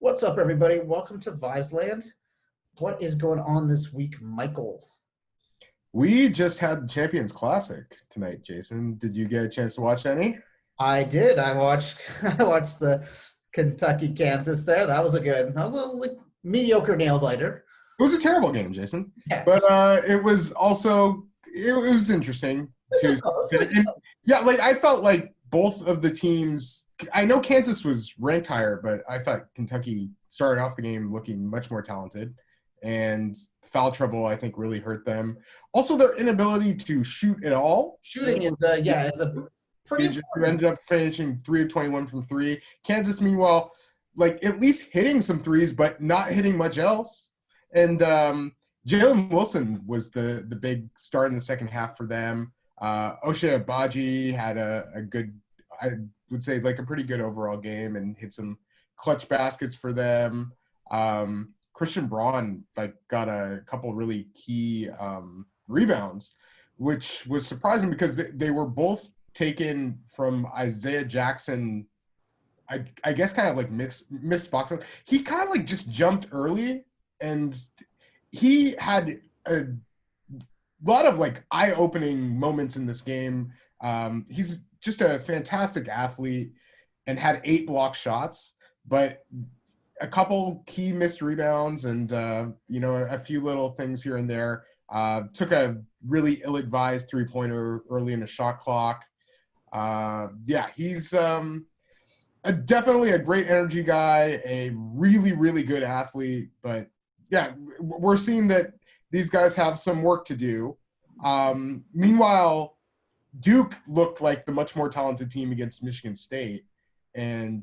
What's up, everybody? Welcome to Viseland. What is going on this week, Michael? We just had the Champions Classic tonight, Jason. Did you get a chance to watch any? I did. I watched. I watched the Kentucky Kansas there. That was a like, mediocre nail biter. It was a terrible game, Jason, Yeah, but it was also it was interesting it to. was close. Yeah, like I felt like both of the teams. I know Kansas was ranked higher, but I thought Kentucky started off the game looking much more talented, and foul trouble I think really hurt them. Also, their inability to shoot at all. Shooting is is a pretty You important. ended up finishing 3 of 21 from three. Kansas, meanwhile, like at least hitting some threes, but not hitting much else. And Jalen Wilson was the big star in the second half for them. Osha Abaji had a good, I would say, like a pretty good overall game and hit some clutch baskets for them. Christian Braun like got a couple really key rebounds, which was surprising because they were both taken from Isaiah Jackson. I guess kind of like missed boxing. He kind of like just jumped early, and he had a lot of like eye-opening moments in this game. He's just a fantastic athlete and had 8 block shots, but a couple key missed rebounds and a few little things here and there. Took a really ill-advised three-pointer early in the shot clock. He's definitely a great energy guy, a really, really good athlete. But yeah, we're seeing that these guys have some work to do. Meanwhile, Duke looked like the much more talented team against Michigan State, and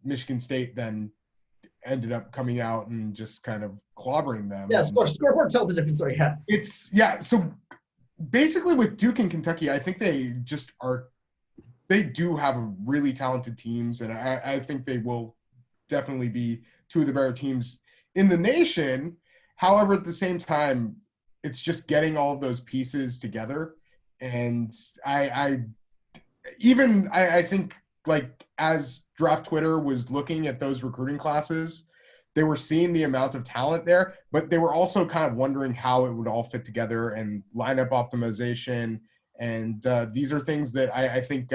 Michigan State then ended up coming out and just kind of clobbering them. Yeah, scoreboard tells a different story. Yeah. So basically with Duke and Kentucky, I think they do have really talented teams, and I think they will definitely be two of the better teams in the nation. However, at the same time, it's just getting all of those pieces together. And I think like as Draft Twitter was looking at those recruiting classes, they were seeing the amount of talent there, but they were also kind of wondering how it would all fit together and lineup optimization. And these are things that I think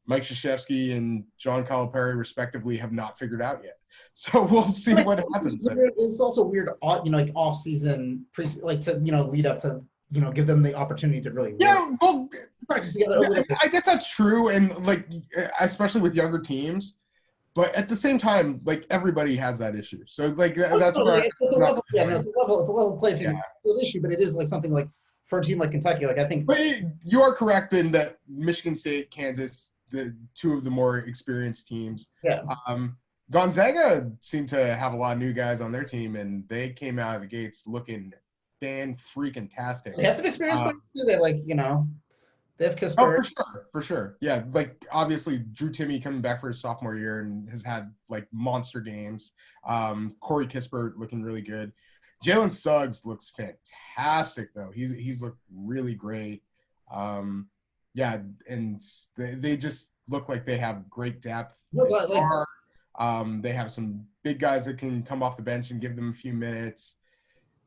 Mike Krzyzewski and John Calipari respectively have not figured out yet. So we'll see what happens there. It's also weird, like off season, like to lead up to give them the opportunity to really practice together a little bit. I guess that's true, and like especially with younger teams. But at the same time, like everybody has that issue. So like that's where it's a level. Yeah, no, it's a level play field issue, but it is like something like for a team like Kentucky. Like I think. But you are correct in that Michigan State, Kansas, the two of the more experienced teams. Yeah. Gonzaga seemed to have a lot of new guys on their team, and they came out of the gates looking fan-freaking-tastic. They have some experience, but they they have Kispert. Oh, for sure. Yeah, like obviously Drew Timme coming back for his sophomore year and has had like monster games. Corey Kispert looking really good. Jalen Suggs looks fantastic though. He's looked really great. And they just look like they have great depth. They have some big guys that can come off the bench and give them a few minutes.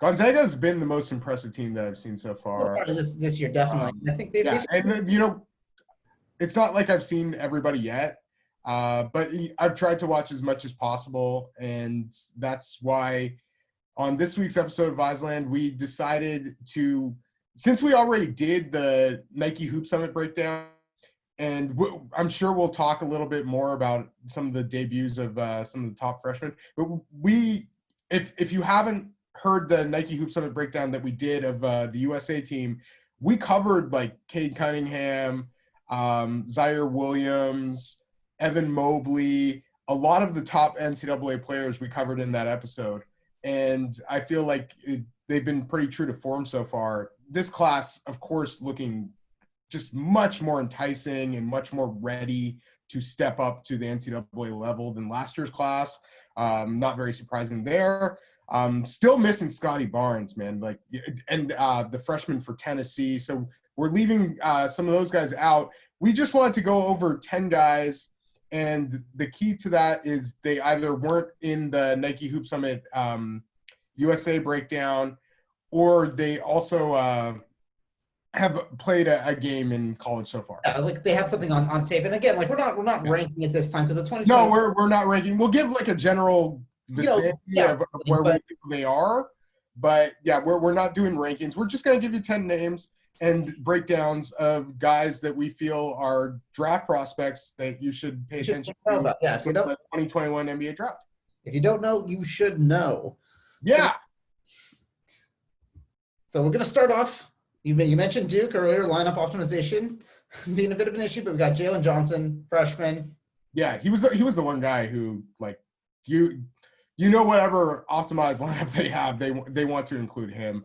Gonzaga's been the most impressive team that I've seen so far. This year, definitely. I think it's not like I've seen everybody yet, but I've tried to watch as much as possible, and that's why on this week's episode of Viseland, we decided to, since we already did the Nike Hoop Summit breakdown, and I'm sure we'll talk a little bit more about some of the debuts of some of the top freshmen, but if you haven't heard the Nike Hoop Summit breakdown that we did of the USA team, we covered like Cade Cunningham, Zaire Williams, Evan Mobley, a lot of the top NCAA players we covered in that episode. And I feel like they've been pretty true to form so far. This class, of course, looking just much more enticing and much more ready to step up to the NCAA level than last year's class. Not very surprising there. Still missing Scotty Barnes, man. And the freshman for Tennessee. So we're leaving some of those guys out. We just wanted to go over 10 guys And the key to that is they either weren't in the Nike Hoop Summit USA breakdown, or they also have played a game in college so far. Yeah, like they have something on tape. And again, like we're not ranking it this time because the 2020. No, we're not ranking. We'll give like a general vicinity of where we think they are. But yeah, we're not doing rankings. We're just gonna give you 10 names and breakdowns of guys that we feel are draft prospects that you should pay attention to. Yeah, if you don't, the 2021 NBA draft. If you don't know, you should know. Yeah. So we're gonna start off. You mentioned Duke earlier, lineup optimization being a bit of an issue, but we got Jalen Johnson, freshman. Yeah, he was the one guy who, like, you know, whatever optimized lineup they have, they want to include him.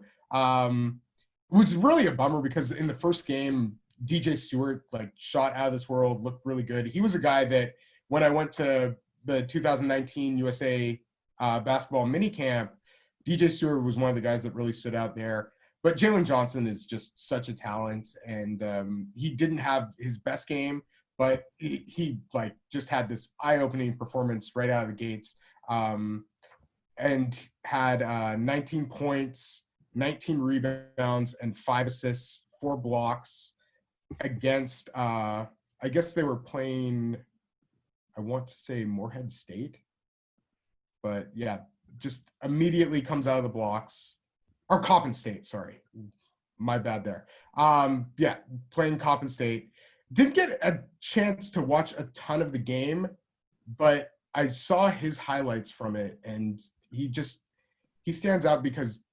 Which is really a bummer because in the first game, DJ Stewart like shot out of this world, looked really good. He was a guy that when I went to the 2019 USA basketball minicamp, DJ Stewart was one of the guys that really stood out there. But Jalen Johnson is just such a talent, and he didn't have his best game, but he like just had this eye-opening performance right out of the gates, and had 19 points, 19 rebounds, and 5 assists, 4 blocks against I guess they were playing, I want to say Morehead State, but yeah, just immediately comes out of the blocks. Or Coppin State, sorry. My bad there. Yeah, playing Coppin State. Didn't get a chance to watch a ton of the game, but I saw his highlights from it, and he stands out because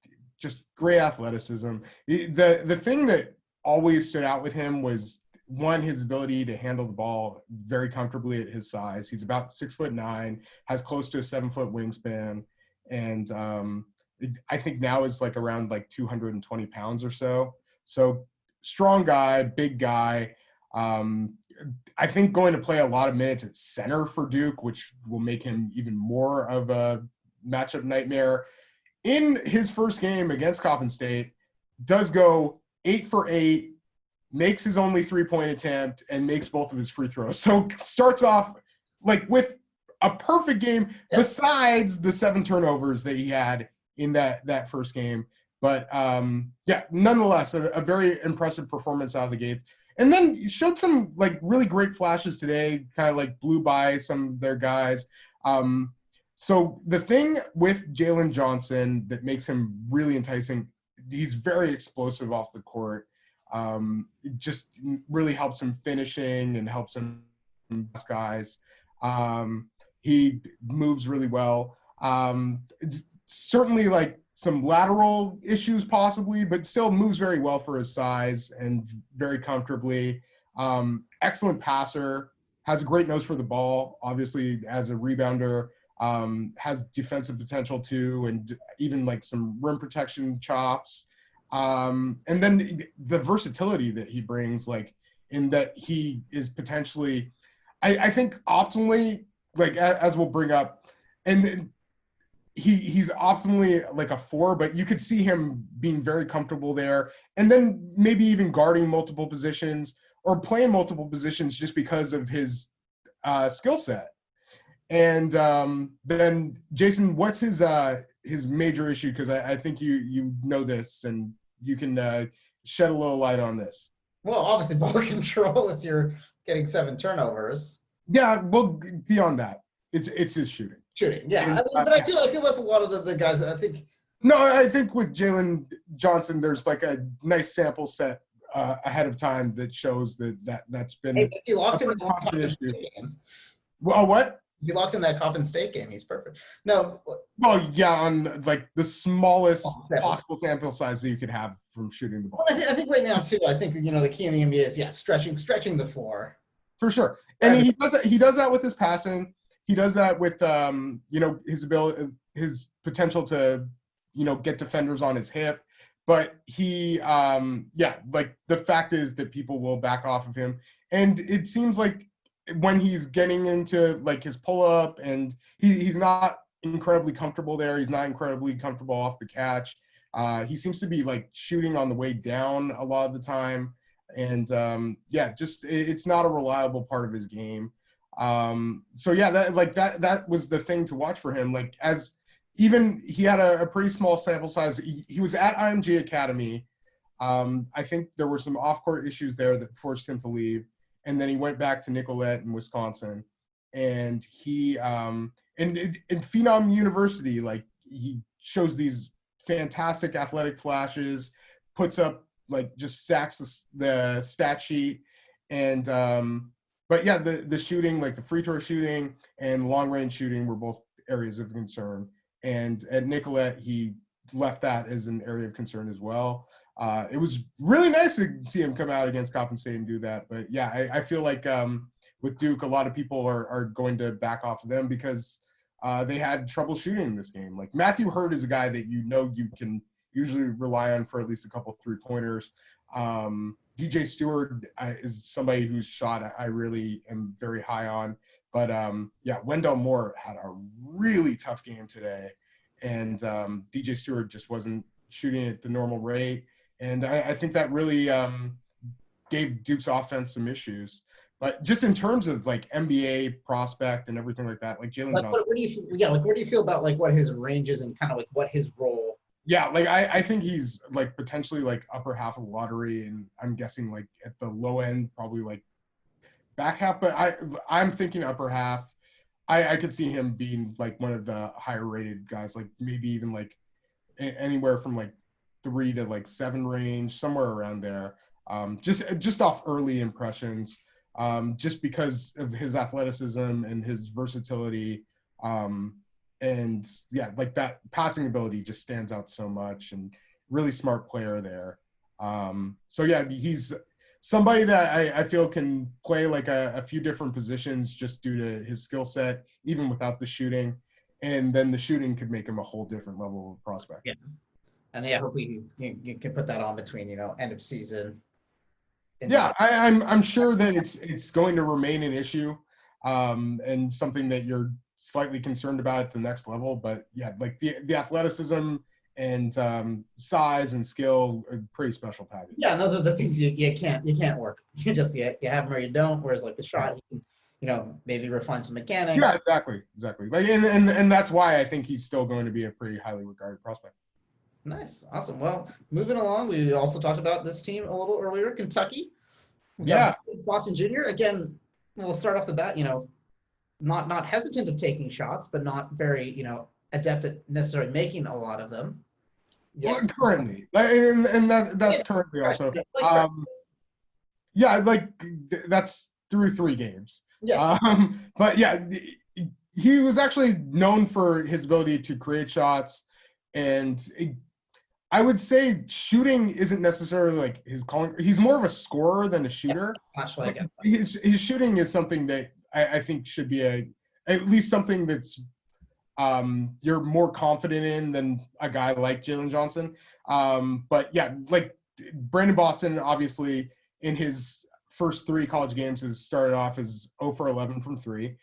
just great athleticism. The thing that always stood out with him was, one, his ability to handle the ball very comfortably at his size. He's about 6'9", has close to a 7-foot wingspan, and I think now is like around like 220 pounds or so. So strong guy, big guy. I think going to play a lot of minutes at center for Duke, which will make him even more of a matchup nightmare. In his first game against Coppin State, does go 8 for 8, makes his only 3-point attempt, and makes both of his free throws. So starts off like with a perfect game, besides the 7 turnovers that he had in that first game. But yeah, nonetheless, a very impressive performance out of the gate. And then showed some like really great flashes today, kind of like blew by some of their guys. So the thing with Jalen Johnson that makes him really enticing, he's very explosive off the court. It just really helps him finishing and helps him guys. He moves really well. It's certainly like some lateral issues possibly, but still moves very well for his size and very comfortably. Excellent passer, has a great nose for the ball, obviously as a rebounder, has defensive potential too, and even like some rim protection chops. And then the versatility that he brings, like in that he is potentially, I think optimally, like as we'll bring up, and he's optimally like a 4, but you could see him being very comfortable there, and then maybe even guarding multiple positions or playing multiple positions just because of his skill set. And then Jason, what's his major issue? Because I think you know this, and you can shed a little light on this. Well, obviously ball control if you're getting 7 turnovers. Yeah, well, beyond that, it's his shooting. Yeah. But I feel that's a lot of the guys that I think. No, I think with Jalen Johnson, there's like a nice sample set ahead of time that shows that's been he locked in the Coppin issue. Game. Well, what? He locked in that Coppin State game. He's perfect. No. Well, yeah, on like the smallest possible sample size that you could have from shooting the ball. Well, I think right now too. I think the key in the NBA is stretching the floor. For sure, and he does that. He does that with his passing. He does that with his ability, his potential to get defenders on his hip. But he like the fact is that people will back off of him, and it seems like when he's getting into like his pull up, and he's not incredibly comfortable there. He's not incredibly comfortable off the catch. He seems to be like shooting on the way down a lot of the time, and just it's not a reliable part of his game. So yeah, that was the thing to watch for him. Like as even he had a pretty small sample size. He was at IMG Academy. I think there were some off-court issues there that forced him to leave, and then he went back to Nicollet in Wisconsin, and he in Phenom University, like he shows these fantastic athletic flashes, puts up like just stacks the stat sheet, and but yeah, the shooting, like the free throw shooting and long range shooting were both areas of concern. And at Nicollet, he left that as an area of concern as well. It was really nice to see him come out against Coppin State and do that. But yeah, I feel like with Duke, a lot of people are going to back off of them because they had trouble shooting this game. Like Matthew Hurt is a guy that you can usually rely on for at least a couple 3-pointers. DJ Stewart is somebody whose shot I really am very high on. But yeah, Wendell Moore had a really tough game today, and DJ Stewart just wasn't shooting at the normal rate. And I think that really gave Duke's offense some issues. But just in terms of like NBA prospect and everything like that, like Jalen Johnson. Where do you feel about like what his range is and kind of like what his role? Yeah, like I think he's like potentially like upper half of lottery, and I'm guessing like at the low end probably like back half. But I'm thinking upper half. I could see him being like one of the higher rated guys, like maybe even like anywhere from like 3 to like 7 range, somewhere around there. Just off early impressions, just because of his athleticism and his versatility. And yeah, like that passing ability just stands out so much, and really smart player there. So yeah, he's somebody that I feel can play like a few different positions just due to his skill set, even without the shooting. And then the shooting could make him a whole different level of prospect. Yeah. And yeah, hopefully you can put that on between, end of season. Yeah, I'm sure that it's going to remain an issue, and something that you're slightly concerned about at the next level. But yeah, like the athleticism and size and skill are pretty special package. Yeah, and those are the things you can't work. You just you have them or you don't. Whereas like the shot, you can maybe refine some mechanics. Yeah, exactly. Like and that's why I think he's still going to be a pretty highly regarded prospect. Nice, awesome. Well, moving along, we also talked about this team a little earlier, Kentucky. Yeah, Boston Jr. Again, we'll start off the bat. Not hesitant of taking shots, but not very adept at necessarily making a lot of them. Yeah, well, currently, and that's currently also. Yeah, like that's through 3 games. Yeah. But yeah, he was actually known for his ability to create shots, and I would say shooting isn't necessarily like his calling. He's more of a scorer than a shooter. Yeah, his shooting is something that I think should be at least something that's you're more confident in than a guy like Jalen Johnson. But yeah, like Brandon Boston, obviously in his first 3 college games has started off as 0 for 11 from 3.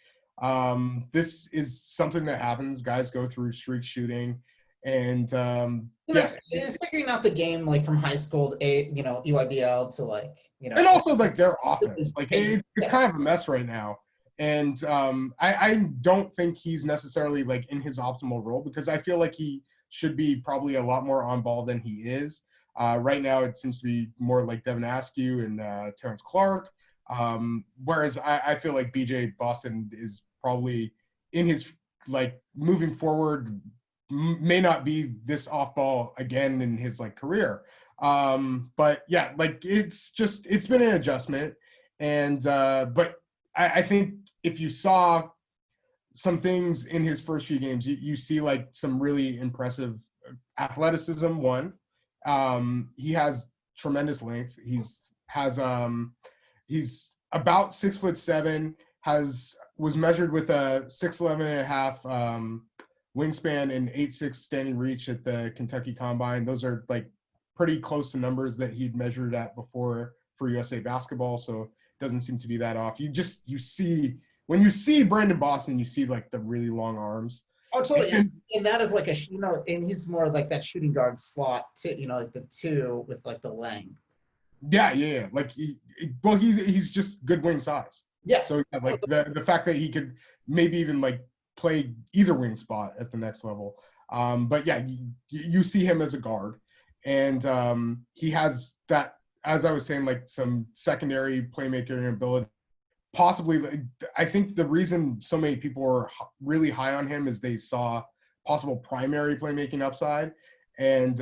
This is something that happens. Guys go through streak shooting. And it's figuring out the game like from high school to EYBL to like and also like their offense, like it's kind of a mess right now. And I don't think he's necessarily like in his optimal role, because I feel like he should be probably a lot more on ball than he is. Right now, it seems to be more like Devin Askew and Terrence Clarke. Whereas I feel like BJ Boston is probably in his like moving forward may not be this off ball again in his like career. But yeah, like it's been an adjustment. And but I think if you saw some things in his first few games, you see like some really impressive athleticism. One, he has tremendous length. He's about 6'7", was measured with a 6'11.5" wingspan and 8'6" standing reach at the Kentucky Combine. Those are like pretty close to numbers that he'd measured at before for USA basketball. So it doesn't seem to be that off. When you see Brandon Boston, you see like the really long arms. Oh, totally. And that is like and he's more like that shooting guard slot too, like the 2 with like the length. Yeah. Like he's just good wing size. Yeah. So yeah, like the fact that he could maybe even like play either wing spot at the next level. But yeah, you see him as a guard, and he has that, as I was saying, like some secondary playmaking ability. Possibly, I think the reason so many people were really high on him is they saw possible primary playmaking upside. And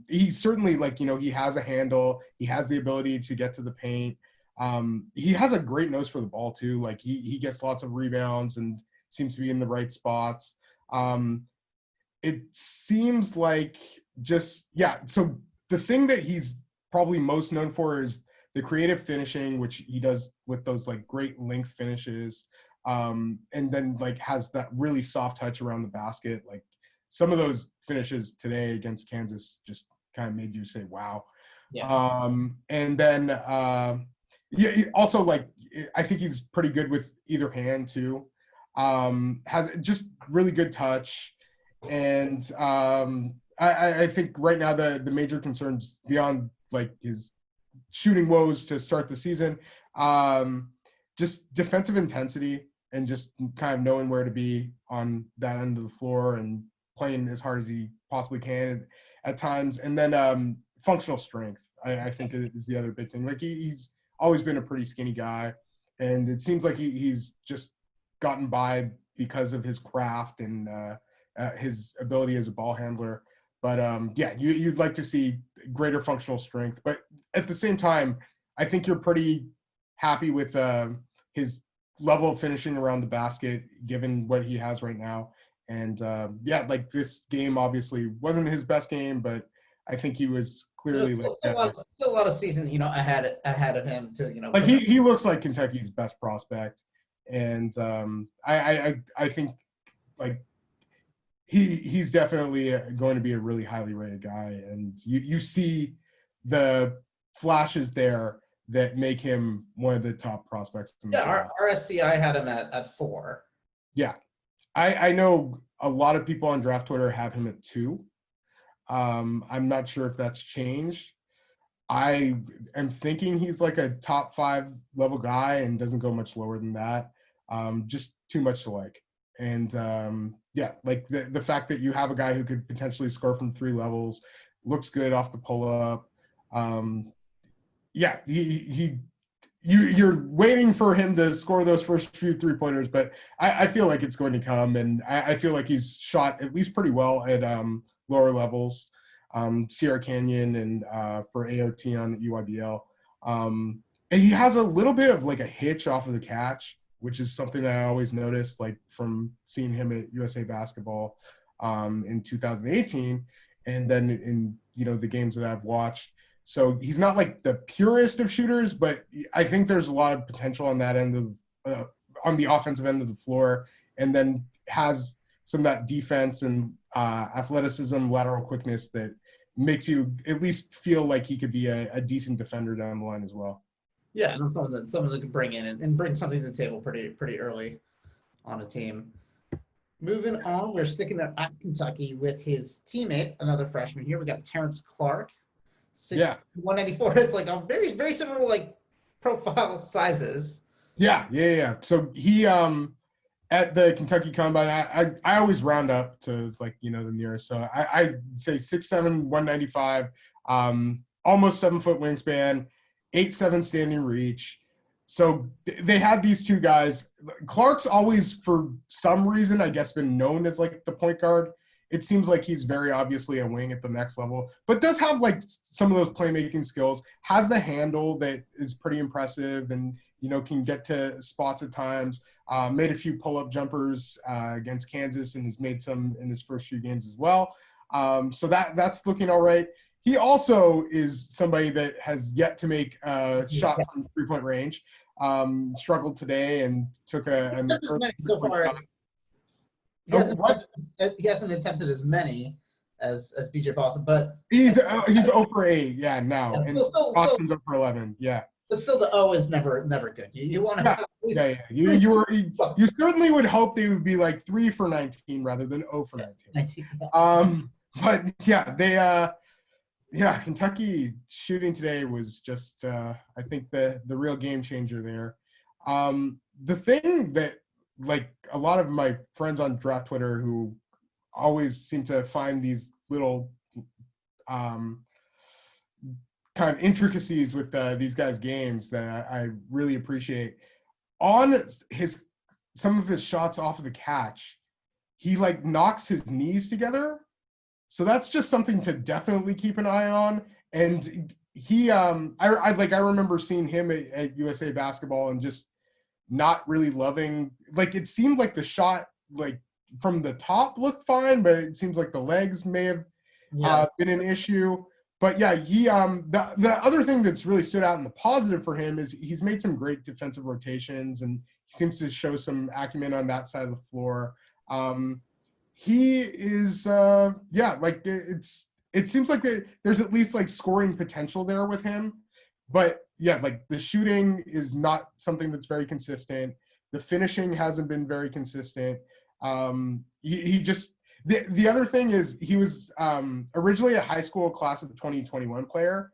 he certainly, like, he has a handle. He has the ability to get to the paint. He has a great nose for the ball, too. Like, he gets lots of rebounds and seems to be in the right spots. It seems like so the thing that he's probably most known for is the creative finishing, which he does with those like great length finishes, and then like has that really soft touch around the basket. Like some of those finishes today against Kansas just kind of made you say, wow. Yeah. And then also like I think he's pretty good with either hand too. Has just really good touch. And I think right now the major concerns beyond like his shooting woes to start the season, just defensive intensity and just kind of knowing where to be on that end of the floor and playing as hard as he possibly can at times. And then functional strength, I think is the other big thing. Like he's always been a pretty skinny guy, and it seems like he's just gotten by because of his craft and his ability as a ball handler. But yeah, you'd like to see greater functional strength. But at the same time, I think you're pretty happy with his level of finishing around the basket, given what he has right now. And yeah, like this game obviously wasn't his best game, but I think he was clearly There's still a lot of season, ahead of him to, like he looks like Kentucky's best prospect. And I think like he's definitely going to be a really highly rated guy, and you see the flashes there that make him one of the top prospects in the our RSCI had him at 4. Yeah, I know a lot of people on draft Twitter have him at 2. I'm not sure if that's changed. I am thinking he's like a top 5 level guy and doesn't go much lower than that. Just too much to like. And yeah, like the fact that you have a guy who could potentially score from 3 levels, looks good off the pull up. Yeah, you're waiting for him to score those first few 3-pointers, but I feel like it's going to come, and I feel like he's shot at least pretty well at lower levels, Sierra Canyon and for AOT on EYBL. And he has a little bit of like a hitch off of the catch, which is something that I always noticed, like from seeing him at USA Basketball in 2018, and then in the games that I've watched. So he's not like the purest of shooters, but I think there's a lot of potential on that end of on the offensive end of the floor, and then has some of that defense and athleticism, lateral quickness that makes you at least feel like he could be a decent defender down the line as well. Yeah, and someone that can bring in and bring something to the table pretty early on a team. Moving on, we're sticking at Kentucky with his teammate, another freshman here. We got Terrence Clarke, 194. It's like a very, very similar like profile sizes. Yeah. So he at the Kentucky Combine, I always round up to like the nearest. So I say 6'7", 195, almost 7 foot wingspan, 8'7" standing reach. So they had these two guys. Clark's always, for some reason, I guess, been known as like the point guard. It seems like he's very obviously a wing at the next level, but does have like some of those playmaking skills, has the handle that is pretty impressive, and can get to spots at times. Made a few pull-up jumpers against Kansas, and has made some in his first few games as well. So that's looking all right. He also is somebody that has yet to make a shot from 3-point range. Struggled today and took an so far. He hasn't attempted as many as BJ Boston, but he's 0 for 8. Yeah, now. Yeah, and Boston's 0 for 11. Yeah. But still, the O is never good. You want to at least, You certainly would hope they would be like 3 for 19 rather than 0 for 19. But yeah, Kentucky shooting today was just I think the real game changer there. The thing that, like, a lot of my friends on draft Twitter who always seem to find these little kind of intricacies with these guys' games that I really appreciate. On some of his shots off of the catch, he like knocks his knees together. So that's just something to definitely keep an eye on. And he, I remember seeing him at USA Basketball and just not really loving, like, it seemed like the shot, like, from the top looked fine, but it seems like the legs may have been an issue. But yeah, he the other thing that's really stood out in the positive for him is he's made some great defensive rotations, and he seems to show some acumen on that side of the floor. He is like it seems like there's at least like scoring potential there with him. But yeah, like the shooting is not something that's very consistent. The finishing hasn't been very consistent. He just the other thing is he was originally a high school class of 2021 player.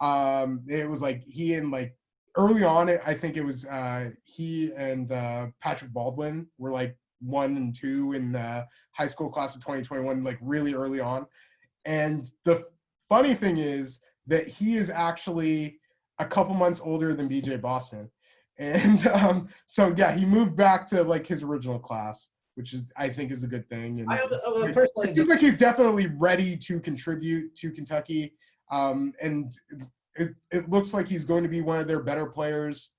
It was like he and like early on, I think it was he and Patrick Baldwin were like 1 and 2 in high school class of 2021, like really early on. And the funny thing is that he is actually a couple months older than BJ Boston. And so yeah, he moved back to like his original class, which is, I think, is a good thing. And personally, it seems like he's definitely ready to contribute to Kentucky. And it looks like he's going to be one of their better players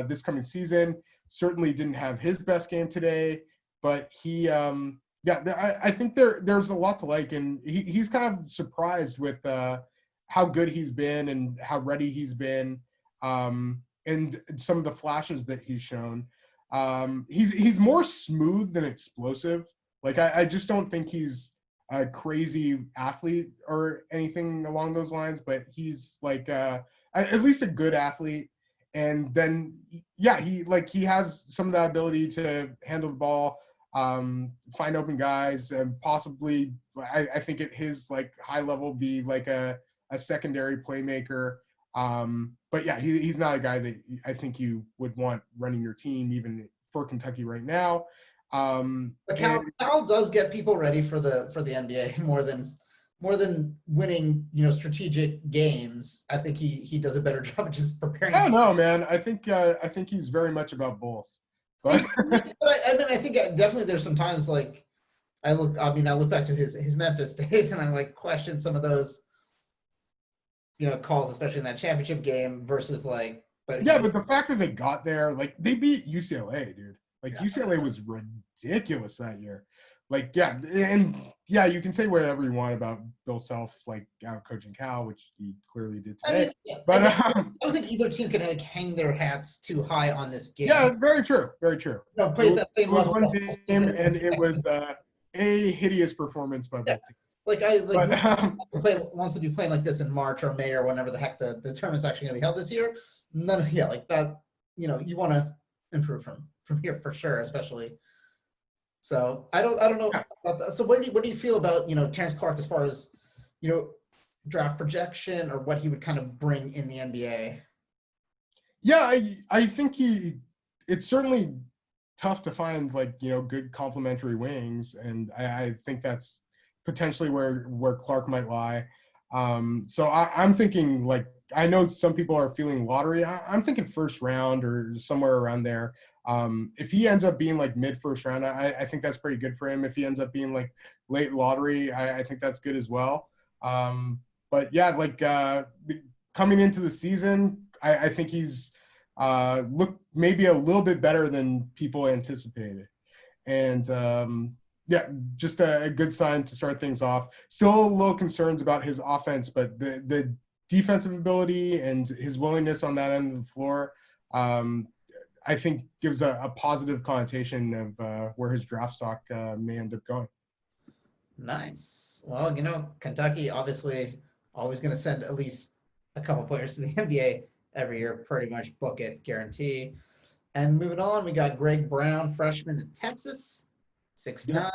this coming season. Certainly didn't have his best game today, but he, I think there's a lot to like, and he's kind of surprised with how good he's been and how ready he's been, and some of the flashes that he's shown. He's more smooth than explosive. Like I just don't think he's a crazy athlete or anything along those lines, but he's like at least a good athlete. And then yeah, he has some of that ability to handle the ball, find open guys, and possibly I think at his like high level be like a secondary playmaker. But yeah, he's not a guy that I think you would want running your team even for Kentucky right now. But Cal does get people ready for the NBA more than winning, strategic games. I think he does a better job of just preparing. I don't know, man. I think he's very much about both. But I think definitely there's some times like I look back to his Memphis days and I like question some of those calls, especially in that championship game versus like. But the fact that they got there, like they beat UCLA, dude. Like UCLA was ridiculous that year. Like yeah, and yeah, you can say whatever you want about Bill Self, like out coaching Cal, which he clearly did today. But I don't think either team can like hang their hats too high on this game. Yeah, very true, very true. Played that same level. One game, and it was a hideous performance by both teams. Like wants to be playing like this in March or May or whenever the heck the tournament's actually going to be held this year. Like that. You want to improve from here for sure, especially. So I don't know about that. So what do you feel about Terrence Clarke as far as draft projection or what he would kind of bring in the NBA? Yeah, I think it's certainly tough to find like good complementary wings, and I think that's potentially where Clarke might lie. So I'm thinking like I know some people are feeling lottery. I'm thinking first round or somewhere around there. If he ends up being like mid first round, I think that's pretty good for him. If he ends up being like late lottery, I think that's good as well. But yeah, like coming into the season, I think he's looked maybe a little bit better than people anticipated. And yeah, just a good sign to start things off. Still a little concerns about his offense, but the defensive ability and his willingness on that end of the floor, I think gives a positive connotation of where his draft stock may end up going. Nice. Well, Kentucky obviously always going to send at least a couple players to the NBA every year, pretty much book it, guarantee. And moving on, we got Greg Brown, freshman at Texas, 6'9",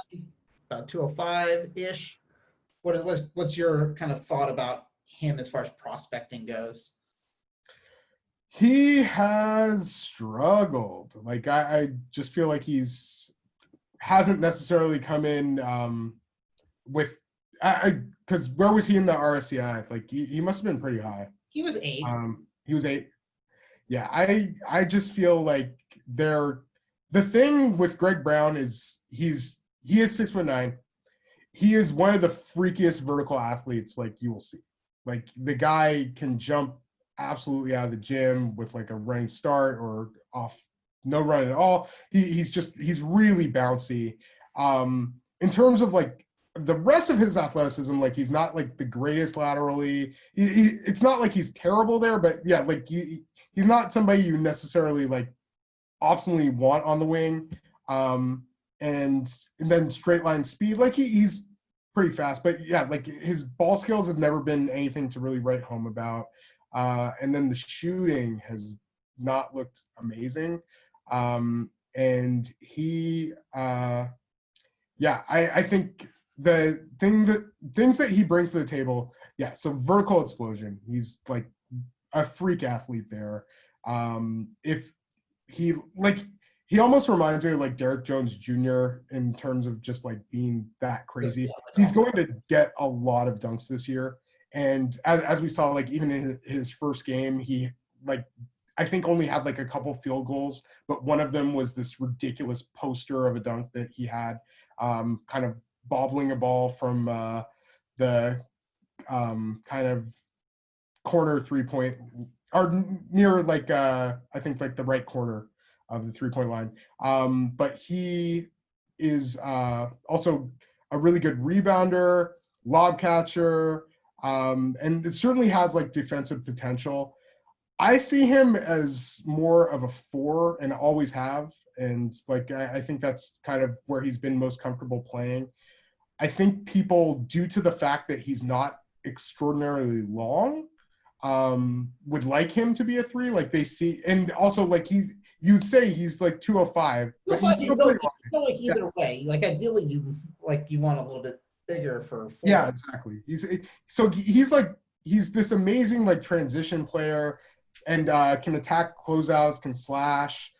about 205-ish. What's your kind of thought about him as far as prospecting goes? He has struggled. Like I just feel like hasn't necessarily come in with because where was he in the RSCI? Like he must have been pretty high. He was 8. He was 8. Yeah, I just feel like the thing with Greg Brown is he is 6'9". He is one of the freakiest vertical athletes like you will see. Like the guy can jump absolutely out of the gym with like a running start or off no run at all. He's really bouncy. In terms of like the rest of his athleticism, like he's not like the greatest laterally. It's not like he's terrible there, but yeah, like he's not somebody you necessarily like optimally want on the wing. And then straight line speed, like he's pretty fast, but yeah, like his ball skills have never been anything to really write home about. And then the shooting has not looked amazing. And I think the things that he brings to the table, yeah. So vertical explosion, he's like a freak athlete there. If he like he almost reminds me of like Derek Jones Jr. in terms of just like being that crazy. He's going to get a lot of dunks this year. And as we saw, like even in his first game, he like I think only had like a couple field goals, but one of them was this ridiculous poster of a dunk that he had, kind of bobbling a ball from the kind of corner 3-point or near like I think like the right corner of the 3-point line. But he is also a really good rebounder, lob catcher, and it certainly has like defensive potential. I see him as more of a 4 and always have. And like I think that's kind of where he's been most comfortable playing. I think people, due to the fact that he's not extraordinarily long, would like him to be a 3. Like they see, and also like you'd say he's like 205. But he's still pretty long. Feel like either way, like ideally you want a little bit bigger for 4. Yeah, exactly. He's this amazing like transition player, and can attack closeouts, can slash.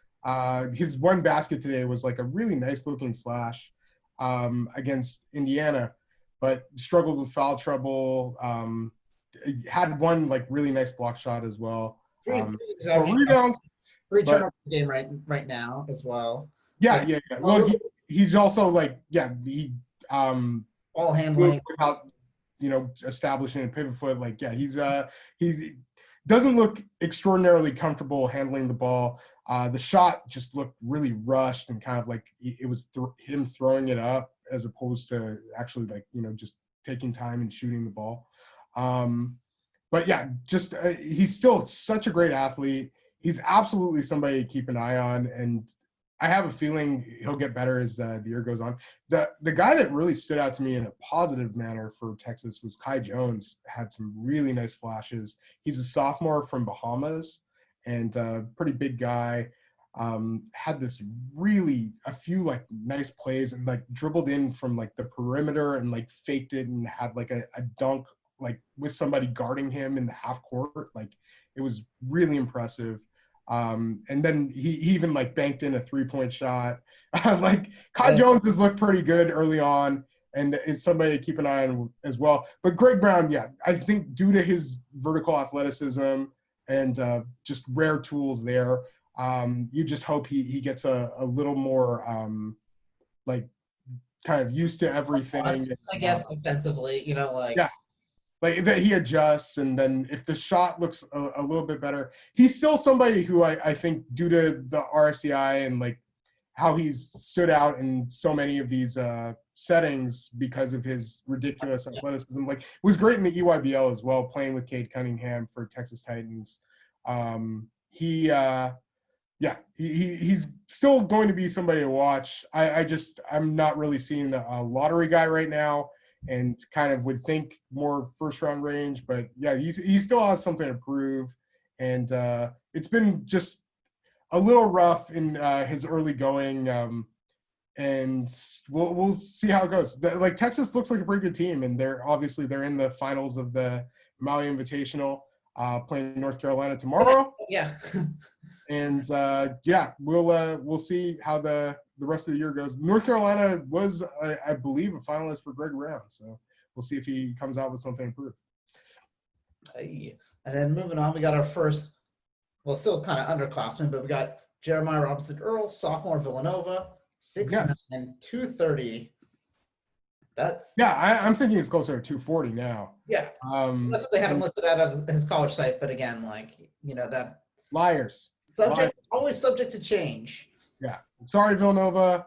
His one basket today was like a really nice looking slash against Indiana, but struggled with foul trouble. Had one like really nice block shot as well. 3 rebounds. 3 turnovers a game right now as well. Yeah, so, yeah. Well, he's also like he ball handling without establishing a pivot foot. Like he doesn't look extraordinarily comfortable handling the ball. The shot just looked really rushed and kind of like it was him throwing it up as opposed to actually like just taking time and shooting the ball. But yeah, just he's still such a great athlete. He's absolutely somebody to keep an eye on, and I have a feeling he'll get better as the year goes on. The guy that really stood out to me in a positive manner for Texas was Kai Jones. Had some really nice flashes. He's a sophomore from Bahamas and pretty big guy. Had this a few like nice plays and like dribbled in from like the perimeter and like faked it and had like a dunk like with somebody guarding him in the half court. Like it was really impressive. And then he even like banked in a 3-point shot. Like Kai Jones has looked pretty good early on and is somebody to keep an eye on as well. But Greg Brown, yeah, I think due to his vertical athleticism and just rare tools there, you just hope he gets a little more like kind of used to everything. I guess offensively, yeah. Like that he adjusts, and then if the shot looks a little bit better, he's still somebody who I think due to the RCI and like how he's stood out in so many of these settings because of his ridiculous athleticism. Like was great in the EYBL as well, playing with Cade Cunningham for Texas Titans. He's still going to be somebody to watch. I'm not really seeing a lottery guy right now, and kind of would think more first round range, but yeah, he still has something to prove. And it's been just a little rough in his early going. And we'll see how it goes. Like Texas looks like a pretty good team, and they're in the finals of the Maui Invitational. playing North Carolina tomorrow. Yeah. And we'll see how the rest of the year goes. North Carolina was, I believe, a finalist for Greg Brown, so we'll see if he comes out with something improved. And then moving on, we got our first, well, still kind of underclassmen, but we got Jeremiah Robinson-Earl, sophomore, Villanova, 6'9", 230. I'm thinking it's closer to 240 now. Yeah, that's what they had him listed at his college site. But again, that liars. Always subject to change. Yeah, sorry, Villanova,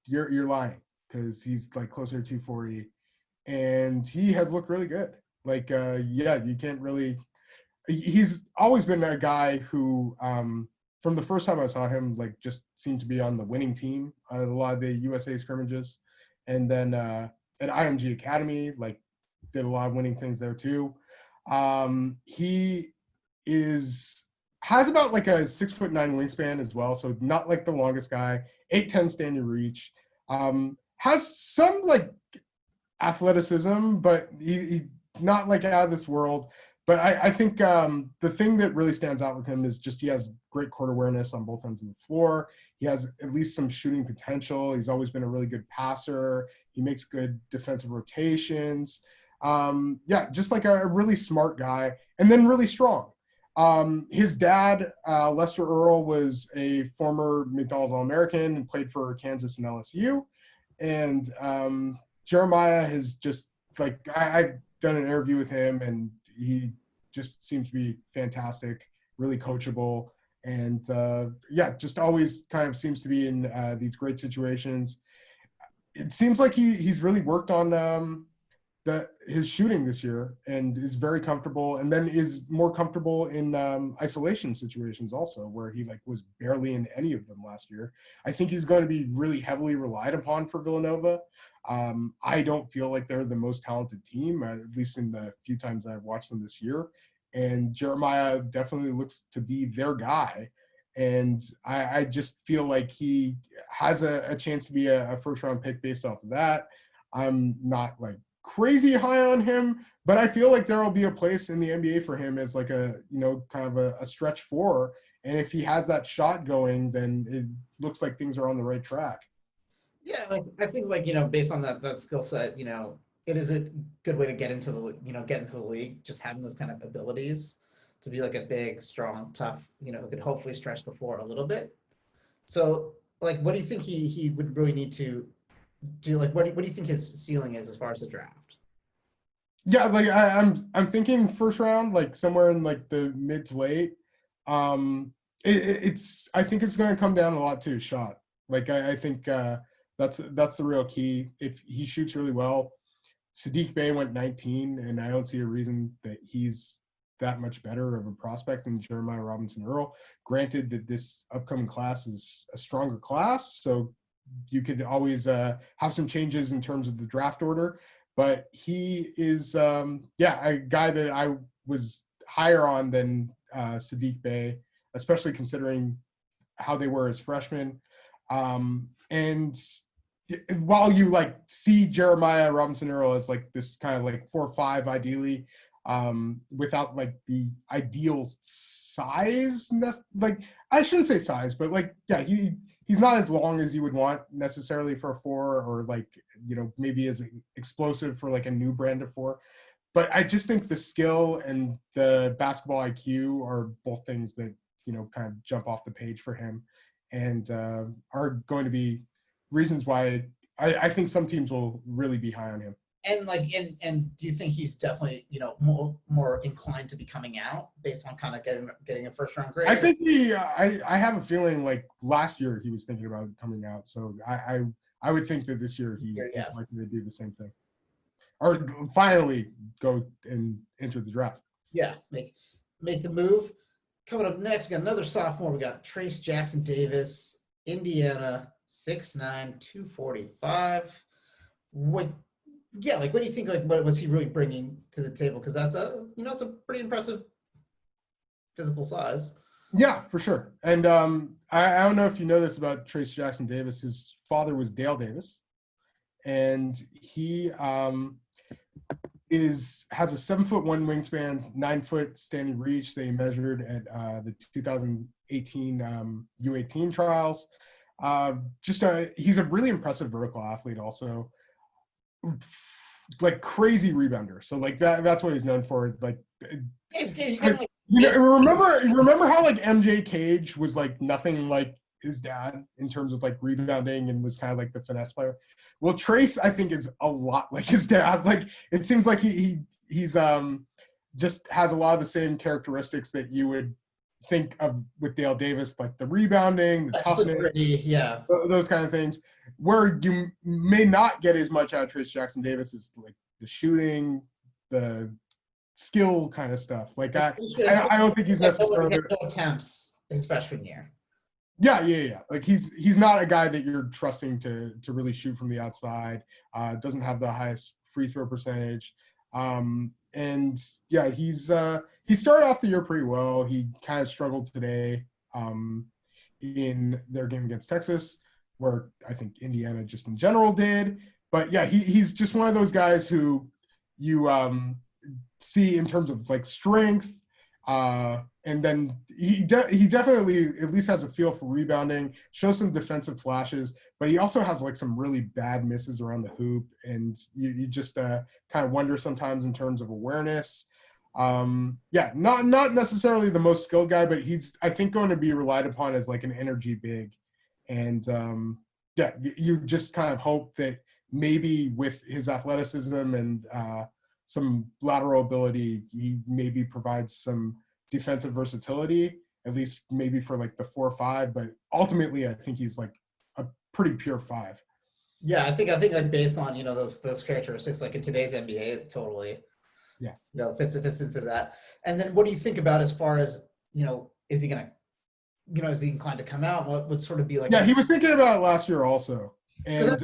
you're lying, because he's like closer to 240, and he has looked really good. You can't really. He's always been a guy who, from the first time I saw him, just seemed to be on the winning team at a lot of the USA scrimmages, and then at IMG Academy, did a lot of winning things there too. He has about a 6'9" wingspan as well, so not the longest guy. 8'10" standing reach. Has some athleticism, but he not out of this world. But I think the thing that really stands out with him is just he has great court awareness on both ends of the floor. He has at least some shooting potential. He's always been a really good passer. He makes good defensive rotations. Just a really smart guy, and then really strong. His dad, Lester Earl, was a former McDonald's All-American and played for Kansas and LSU. And Jeremiah has just I've done an interview with him, and he just seems to be fantastic, really coachable, and just always kind of seems to be in these great situations. It seems like he's really worked on his shooting this year, and is very comfortable, and then is more comfortable in isolation situations also, where he was barely in any of them last year. I think he's going to be really heavily relied upon for Villanova. I don't feel like they're the most talented team, at least in the few times I've watched them this year. And Jeremiah definitely looks to be their guy. And I just feel like he has a chance to be a first-round pick based off of that. I'm not crazy high on him, but I feel like there will be a place in the NBA for him as kind of a stretch four. And if he has that shot going, then it looks like things are on the right track. Yeah, I think based on that skill set, it is a good way to get into the league, just having those kind of abilities to be a big, strong, tough, who could hopefully stretch the floor a little bit. So what do you think he would really need to do? What do you think his ceiling is as far as the draft? Yeah, I'm thinking first round, somewhere in the mid to late. I think it's going to come down a lot to his shot. I think that's the real key. If he shoots really well, Saddiq Bey went 19, and I don't see a reason that he's that much better of a prospect than Jeremiah Robinson-Earl. Granted that this upcoming class is a stronger class, so you could always have some changes in terms of the draft order, but he is a guy that I was higher on than Saddiq Bey, especially considering how they were as freshmen. And while you see Jeremiah Robinson-Earl as this kind of 4-5 ideally, without the ideal size, I shouldn't say size, but he's not as long as you would want necessarily for a 4, or maybe as explosive for a new brand of 4. But I just think the skill and the basketball IQ are both things that kind of jump off the page for him, and are going to be reasons why I think some teams will really be high on him. And and do you think he's definitely more inclined to be coming out based on kind of getting a first round grade? I think I have a feeling last year he was thinking about coming out, so I would think that this year he's likely to do the same thing, or finally go and enter the draft. Yeah, make the move. Coming up next, we got another sophomore. We got Trayce Jackson-Davis, Indiana, 6'9", 245. What do you think? What was he really bringing to the table? Because that's it's a pretty impressive physical size. Yeah, for sure. And I don't know if you know this about Trayce Jackson-Davis. His father was Dale Davis, and he has a 7'1" wingspan, 9-foot standing reach. They measured at the 2018 U18 trials. He's a really impressive vertical athlete. Also, like crazy rebounder. So like that's what he's known for. Like, remember how like MJ Cage was like nothing like his dad in terms of like rebounding and was kind of like the finesse player. Well, Trayce, I think, is a lot like his dad. Like it seems like he's just has a lot of the same characteristics that you would think of with Dale Davis, like the rebounding, the toughness, yeah, those kind of things. Where you may not get as much out of Trayce Jackson-Davis is like the shooting, the skill kind of stuff. Like I don't think he's necessarily no attempts his freshman year. Yeah. Like he's not a guy that you're trusting to really shoot from the outside. Doesn't have the highest free throw percentage. And yeah, he started off the year pretty well. He kind of struggled today in their game against Texas, where I think Indiana just in general did. But yeah, he's just one of those guys who you see in terms of like strength. And then he definitely at least has a feel for rebounding, shows some defensive flashes, but he also has like some really bad misses around the hoop. And you just kind of wonder sometimes in terms of awareness. Not necessarily the most skilled guy, but he's, I think, going to be relied upon as like an energy big. And you just kind of hope that maybe with his athleticism and some lateral ability, he maybe provides some defensive versatility, at least maybe for like the 4 or 5. But ultimately, I think he's like a pretty pure 5. Yeah, I think like based on those characteristics, like in today's NBA, it totally fits into that. And then what do you think about as far as is he gonna is he inclined to come out? What would sort of be like? Yeah, he was thinking about it last year also. And I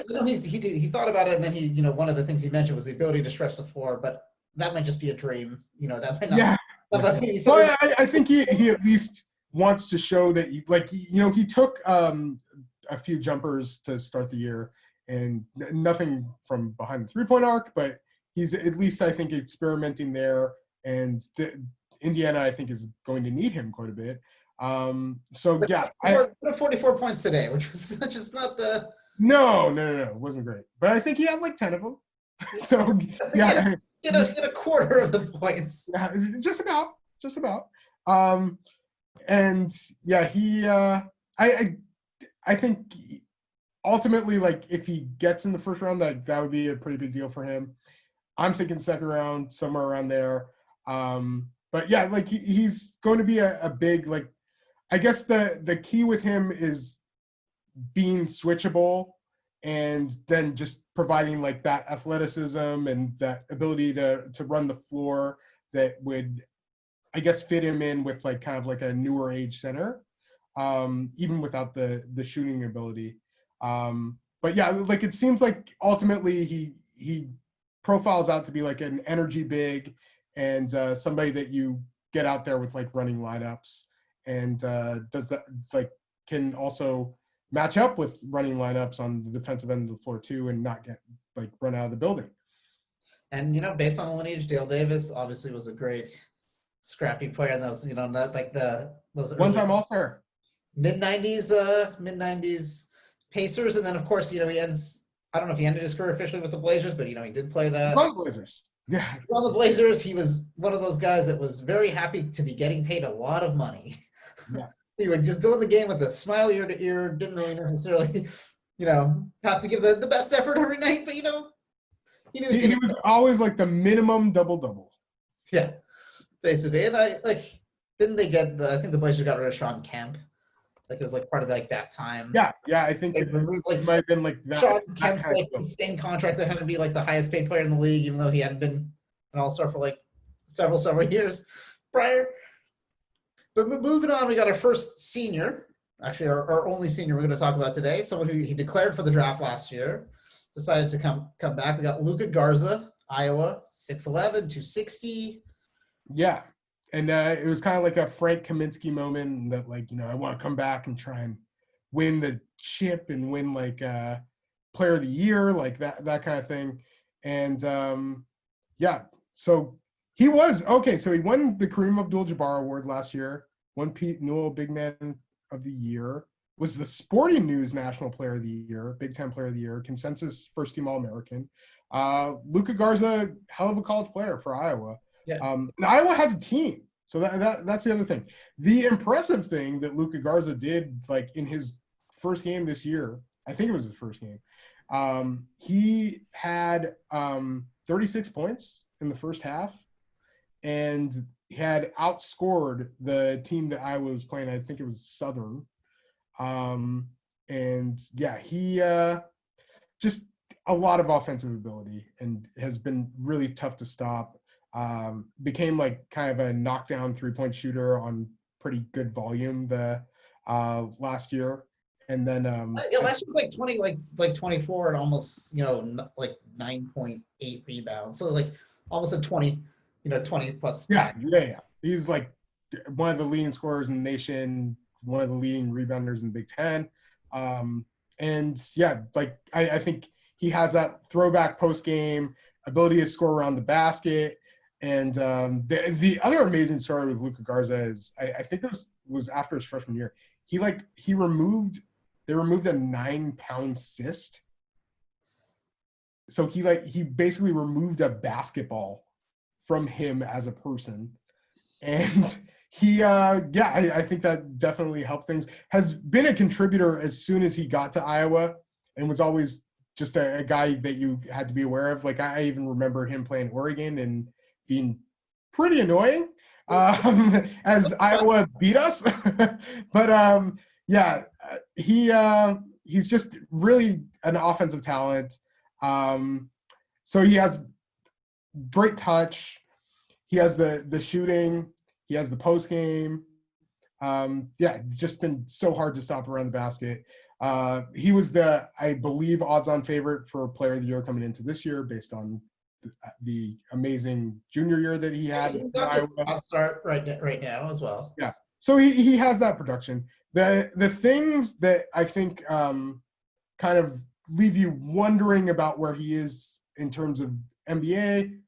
know he thought about it, and then he one of the things he mentioned was the ability to stretch the floor, but that might just be a dream. That might not. Yeah. So I think he at least wants to show that he took a few jumpers to start the year and nothing from behind the 3-point arc, but he's at least, I think, experimenting there. And Indiana, I think, is going to need him quite a bit. So yeah, 44 points today, which was just not the. No, it wasn't great, but I think he had like 10 of them. So yeah, get a quarter of the points. Yeah, just about. And yeah, he. I think ultimately, like if he gets in the first round, that would be a pretty big deal for him. I'm thinking second round, somewhere around there. But yeah, like he's going to be a big, like, I guess the key with him is being switchable and then just providing like that athleticism and that ability to run the floor that would, I guess, fit him in with like kind of like a newer age center, even without the shooting ability. But yeah, like it seems like ultimately he profiles out to be like an energy big and somebody that you get out there with like running lineups and does that, like, can also match up with running lineups on the defensive end of the floor too and not get like run out of the building. And based on the lineage, Dale Davis obviously was a great scrappy player in those, not like those one-time All-Star, mid-90s Pacers, and then of course he ends. I don't know if he ended his career officially with the Blazers, but he did play that. On the Blazers. Yeah. On the Blazers, he was one of those guys that was very happy to be getting paid a lot of money. Yeah. He would just go in the game with a smile ear to ear, didn't really necessarily, have to give the best effort every night, but he was always like the minimum double-double. Yeah, basically. And didn't they get I think the Blazers got rid of Sean Kemp. Like it was like part of like that time. Yeah, I think it might have been like that. Sean Kemp's like insane contract that had to be like the highest paid player in the league, even though he hadn't been an all-star for like several years prior. But moving on, we got our first senior, actually our only senior we're going to talk about today, someone who he declared for the draft last year, decided to come back. We got Luka Garza, Iowa, 6'11", 260. Yeah, and it was kind of like a Frank Kaminsky moment that, like, I want to come back and try and win the chip and win like player of the year, like that kind of thing. And Yeah. So he was okay. So he won the Kareem Abdul-Jabbar Award last year. Won Pete Newell Big Man of the Year. Was the Sporting News National Player of the Year, Big Ten Player of the Year, consensus First Team All-American. Luka Garza, hell of a college player for Iowa. Yeah. And Iowa has a team, so that's the other thing. The impressive thing that Luka Garza did, like in his first game this year, I think it was his first game. He had 36 points in the first half, and had outscored the team that I was playing. I think it was Southern. And yeah, he just a lot of offensive ability and has been really tough to stop. Became like kind of a knockdown 3-point shooter on pretty good volume the last year. And then yeah, last year was like 20, like 24 and almost, like 9.8 rebounds. So like almost a 20, 20 plus. Yeah. He's like one of the leading scorers in the nation, one of the leading rebounders in the Big Ten. And yeah, like I think he has that throwback post game ability to score around the basket. And the other amazing story with Luka Garza is I think it was after his freshman year. They removed a 9-pound cyst. So he basically removed a basketball from him as a person. And he I think that definitely helped things. Has been a contributor as soon as he got to Iowa, and was always just a guy that you had to be aware of. Like I even remember him playing Oregon and being pretty annoying as Iowa beat us. But he's just really an offensive talent. So he has great touch. He has the shooting. He has the post game. Just been so hard to stop around the basket. He was I believe, odds-on favorite for Player of the Year coming into this year based on the amazing junior year that he had. He's got to start right now as well. Yeah. So he has that production. The things that I think kind of leave you wondering about where he is in terms of NBA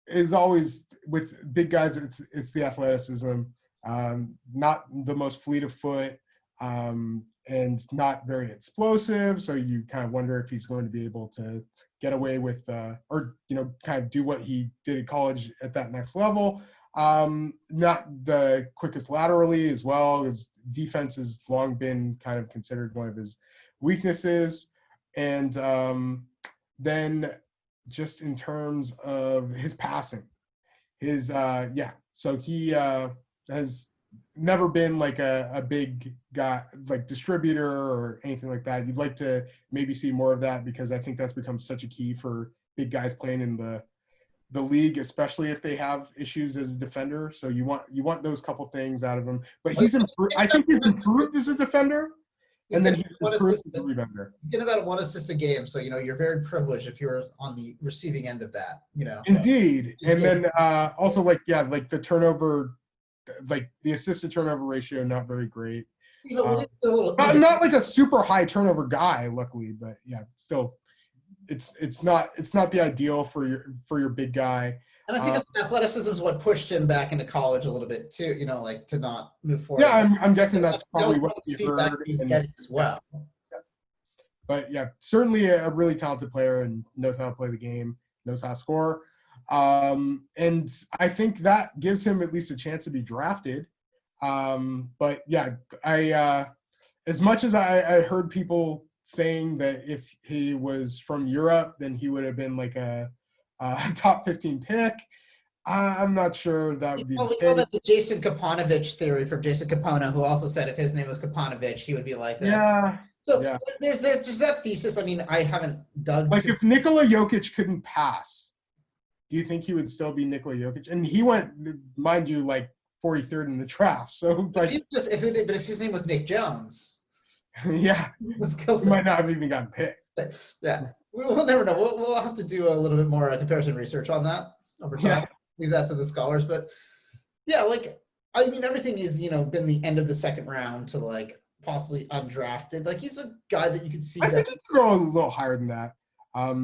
is always with big guys. It's the athleticism, not the most fleet of foot, and not very explosive. So you kind of wonder if he's going to be able to get away with, or kind of do what he did at college at that next level. Not the quickest laterally as well. His defense has long been kind of considered one of his weaknesses. And then just in terms of his passing, so he has never been like a big guy, like distributor or anything like that. You'd like to maybe see more of that, because I think that's become such a key for big guys playing in the league, especially if they have issues as a defender. So you want those couple things out of him. But he's improved. I think he's improved as a defender. And then he's improved as a rebounder. You get about 1 assist a game, so you're very privileged if you're on the receiving end of that. Indeed. And then also the turnover, like the assist to turnover ratio, not very great. Not like a super high turnover guy, luckily, but yeah, still, it's not the ideal for your big guy. And I think athleticism is what pushed him back into college a little bit too. Like to not move forward. Yeah, I'm guessing that's probably what he heard. He's getting as well. Yeah. But yeah, certainly a really talented player and knows how to play the game, knows how to score. And I think that gives him at least a chance to be drafted. But yeah, as much as I heard people saying that if he was from Europe, then he would have been like a top 15 pick. I'm not sure that would be. Well, we call that the Jason Kapanovich theory from Jason Kapona, who also said if his name was Kapanovich, he would be like that. Yeah. So yeah. There's that thesis. I mean, I haven't dug. Like if Nikola Jokic couldn't pass, do you think he would still be Nikola Jokic? And he went, mind you, like 43rd in the draft. So like, if his name was Nick Jones, yeah, he might not have even gotten picked. Yeah, we'll never know. We'll have to do a little bit more comparison research on that over time. Yeah. Leave that to the scholars, but yeah, I mean, everything is been the end of the second round to like possibly undrafted. Like he's a guy that you could see. I think he could go a little higher than that.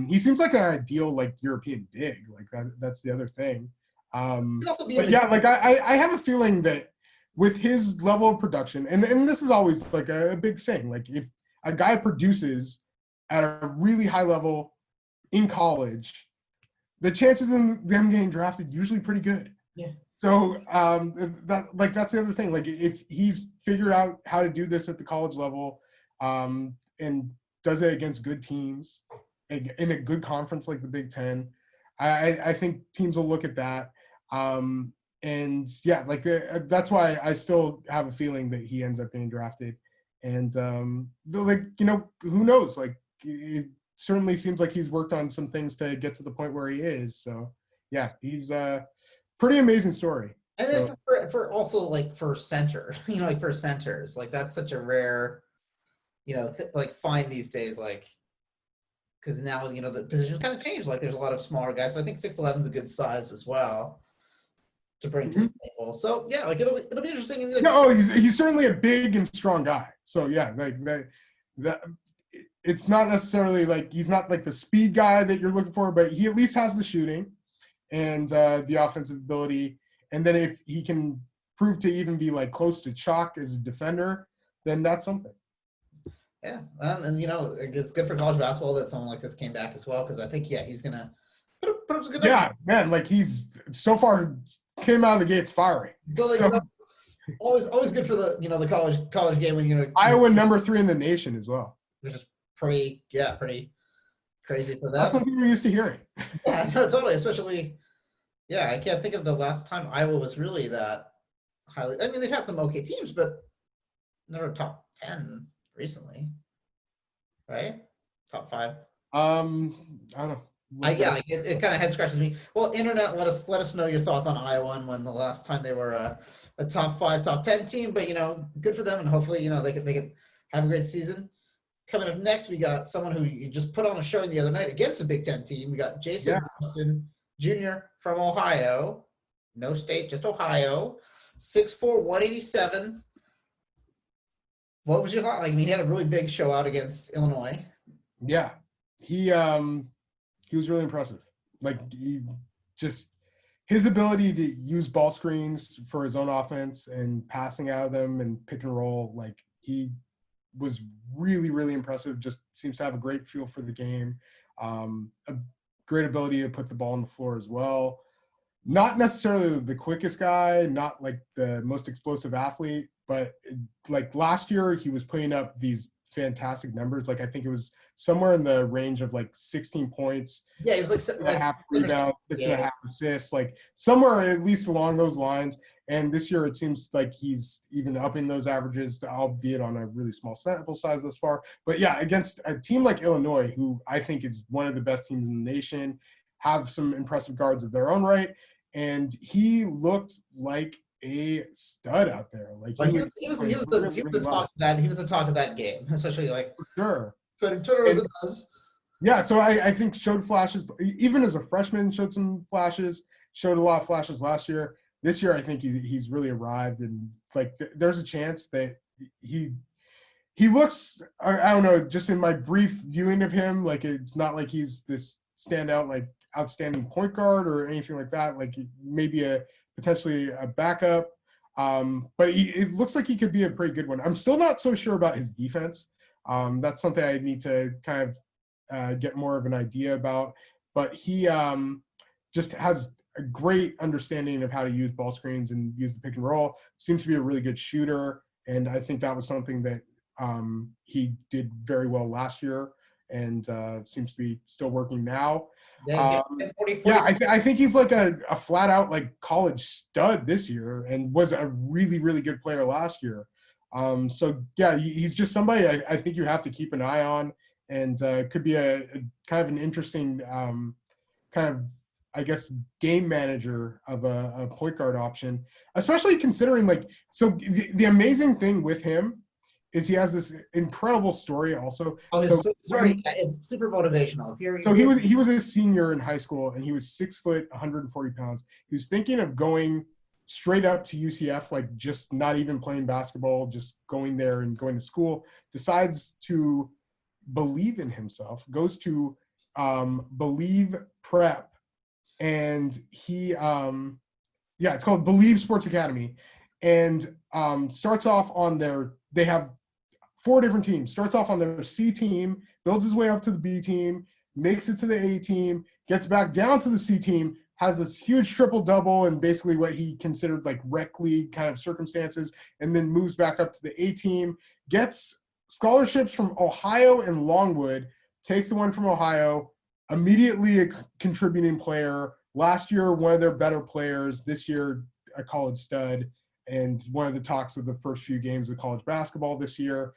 He seems like an ideal like European big. Like that's the other thing. Could also be in But the yeah, like I have a feeling that with his level of production, and this is always like a big thing. Like if a guy produces at a really high level in college, the chances of them getting drafted usually pretty good. Yeah. So that's the other thing. Like if he's figured out how to do this at the college level, and does it against good teams in a good conference like the Big Ten, I think teams will look at that. And yeah, like that's why I still have a feeling that he ends up getting drafted. And like who knows? Like it certainly seems like he's worked on some things to get to the point where he is. So yeah, he's pretty amazing story. And then for also like for center, like for centers, like that's such a rare, like find these days, like because now the positions kind of changed. Like there's a lot of smaller guys, so I think 6'11" is a good size as well to bring to the table. So yeah, like it'll be interesting. And, he's certainly a big and strong guy. So yeah, like that it's not necessarily like he's not like the speed guy that you're looking for, but he at least has the shooting and the offensive ability. And then if he can prove to even be like close to chalk as a defender, then that's something. Yeah, and it's good for college basketball that someone like this came back as well, because I think he's gonna put up some good numbers. Yeah, man, like he's so far came out of the gates fiery. So like always good for the the college game when Iowa number 3 in the nation as well. Which is pretty crazy for them. That's something we're used to hearing. Yeah, no, totally. Especially, I can't think of the last time Iowa was really that highly. I mean, they've had some okay teams, but never top 10 recently, right? Top 5. I don't know. It kind of head scratches me. Well, internet, let us know your thoughts on Iowa and when the last time they were a top 5, top 10 team. But good for them, and hopefully they can have a great season. Coming up next, we got someone who you just put on a showing the other night against a Big Ten team. We got Jason Preston Jr. from Ohio, no state, just Ohio, 6'4", 187. What was your thought? Like, he had a really big show out against Illinois. Yeah, he was really impressive. Like his ability to use ball screens for his own offense and passing out of them and pick and roll, like he was really, really impressive. Just seems to have a great feel for the game. A great ability to put the ball on the floor as well. Not necessarily the quickest guy, not like the most explosive athlete, but like last year he was putting up these fantastic numbers. Like I think it was somewhere in the range of like 16 points. Yeah, it was like 6.5 rebounds, 6.5 assists, like somewhere at least along those lines. And this year it seems like he's even upping those averages, albeit on a really small sample size thus far. But yeah, against a team like Illinois, who I think is one of the best teams in the nation, have some impressive guards of their own right. And he looked like a stud out there. Like he was the talk of that game, especially like for sure. But Twitter was a buzz. Yeah, so I think showed flashes even as a freshman. Showed some flashes. Showed a lot of flashes last year. This year, I think he's really arrived, and like there's a chance that he looks. I don't know. Just in my brief viewing of him, like it's not like he's this standout like outstanding point guard or anything like that. Like maybe potentially a backup, but it looks like he could be a pretty good one. I'm still not so sure about his defense. That's something I need to kind of get more of an idea about. But he just has a great understanding of how to use ball screens and use the pick and roll. Seems to be a really good shooter, and I think that was something that he did very well last year, and seems to be still working now. I think he's like a flat out like college stud this year, and was a really, really good player last year. So yeah, he's just somebody I think you have to keep an eye on, and could be a kind of an interesting kind of, I guess, game manager of a point guard option, especially considering like, so the amazing thing with him is he has this incredible story also. It's super motivational. He was a senior in high school, and he was 6 foot, 140 pounds. He was thinking of going straight up to UCF, like just not even playing basketball, just going there and going to school. Decides to believe in himself, goes to Believe Prep, and it's called Believe Sports Academy, and starts off on they have 4 different teams. Starts off on their C team, builds his way up to the B team, makes it to the A team, gets back down to the C team, has this huge triple-double and basically what he considered like rec league kind of circumstances, and then moves back up to the A team, gets scholarships from Ohio and Longwood, takes the one from Ohio, immediately a contributing player. Last year, one of their better players. This year, a college stud, and one of the talks of the first few games of college basketball this year.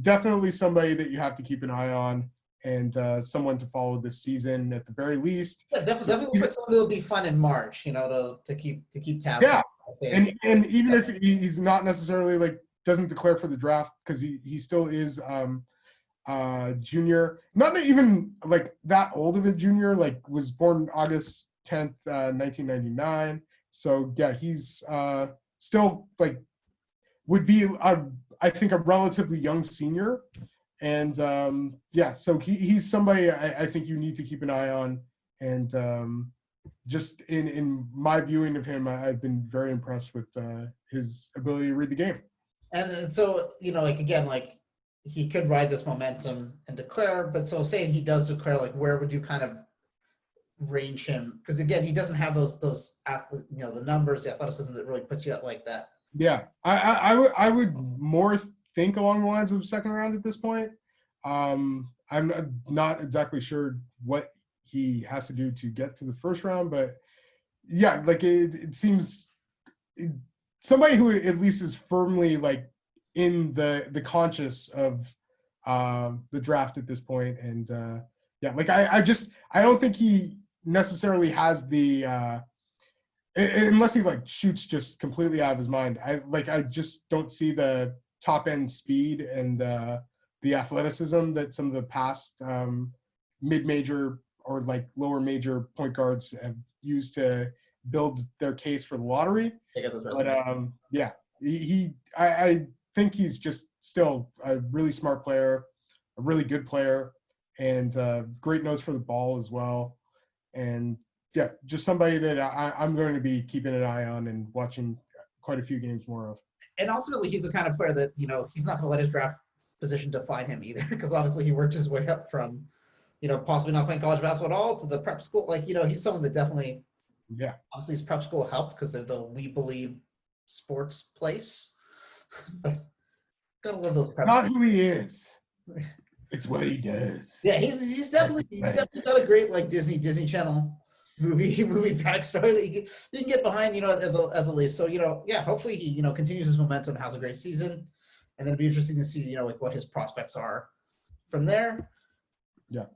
Definitely somebody that you have to keep an eye on, and someone to follow this season at the very least. Yeah, definitely looks like someone that'll be fun in March, to keep tabs yeah. on. And even if he's not necessarily like doesn't declare for the draft, because he still is junior, not even like that old of a junior, like was born August 10th, 1999. So yeah, he's still like would be I think a relatively young senior. And so he's somebody I think you need to keep an eye on. And just in my viewing of him, I've been very impressed with his ability to read the game. And so, he could ride this momentum and declare, but so saying he does declare, like, where would you kind of range him? Because again, he doesn't have those athlete, the numbers, the athleticism that really puts you at like that. Yeah, I would more think along the lines of second round at this point. I'm not exactly sure what he has to do to get to the first round, but yeah, like it seems somebody who at least is firmly like in the conscious of the draft at this point. And I don't think he necessarily has the unless he like shoots just completely out of his mind. I just don't see the top end speed and the athleticism that some of the past mid-major or like lower major point guards have used to build their case for the lottery. But I think he's just still a really smart player, a really good player, and great nose for the ball as well. And yeah, just somebody that I'm going to be keeping an eye on and watching quite a few games more of. And ultimately, he's the kind of player that, he's not going to let his draft position define him either, because obviously he worked his way up from, possibly not playing college basketball at all to the prep school. Like, he's someone that definitely, obviously his prep school helped because they're the We Believe sports place. But gotta love those prep Not schools. Who he is. It's what he does. Yeah, he's definitely got a great like Disney Channel movie backstory that you can get behind, at the least. So, hopefully he, continues his momentum, has a great season, and then it'd be interesting to see, like what his prospects are from there. Yeah.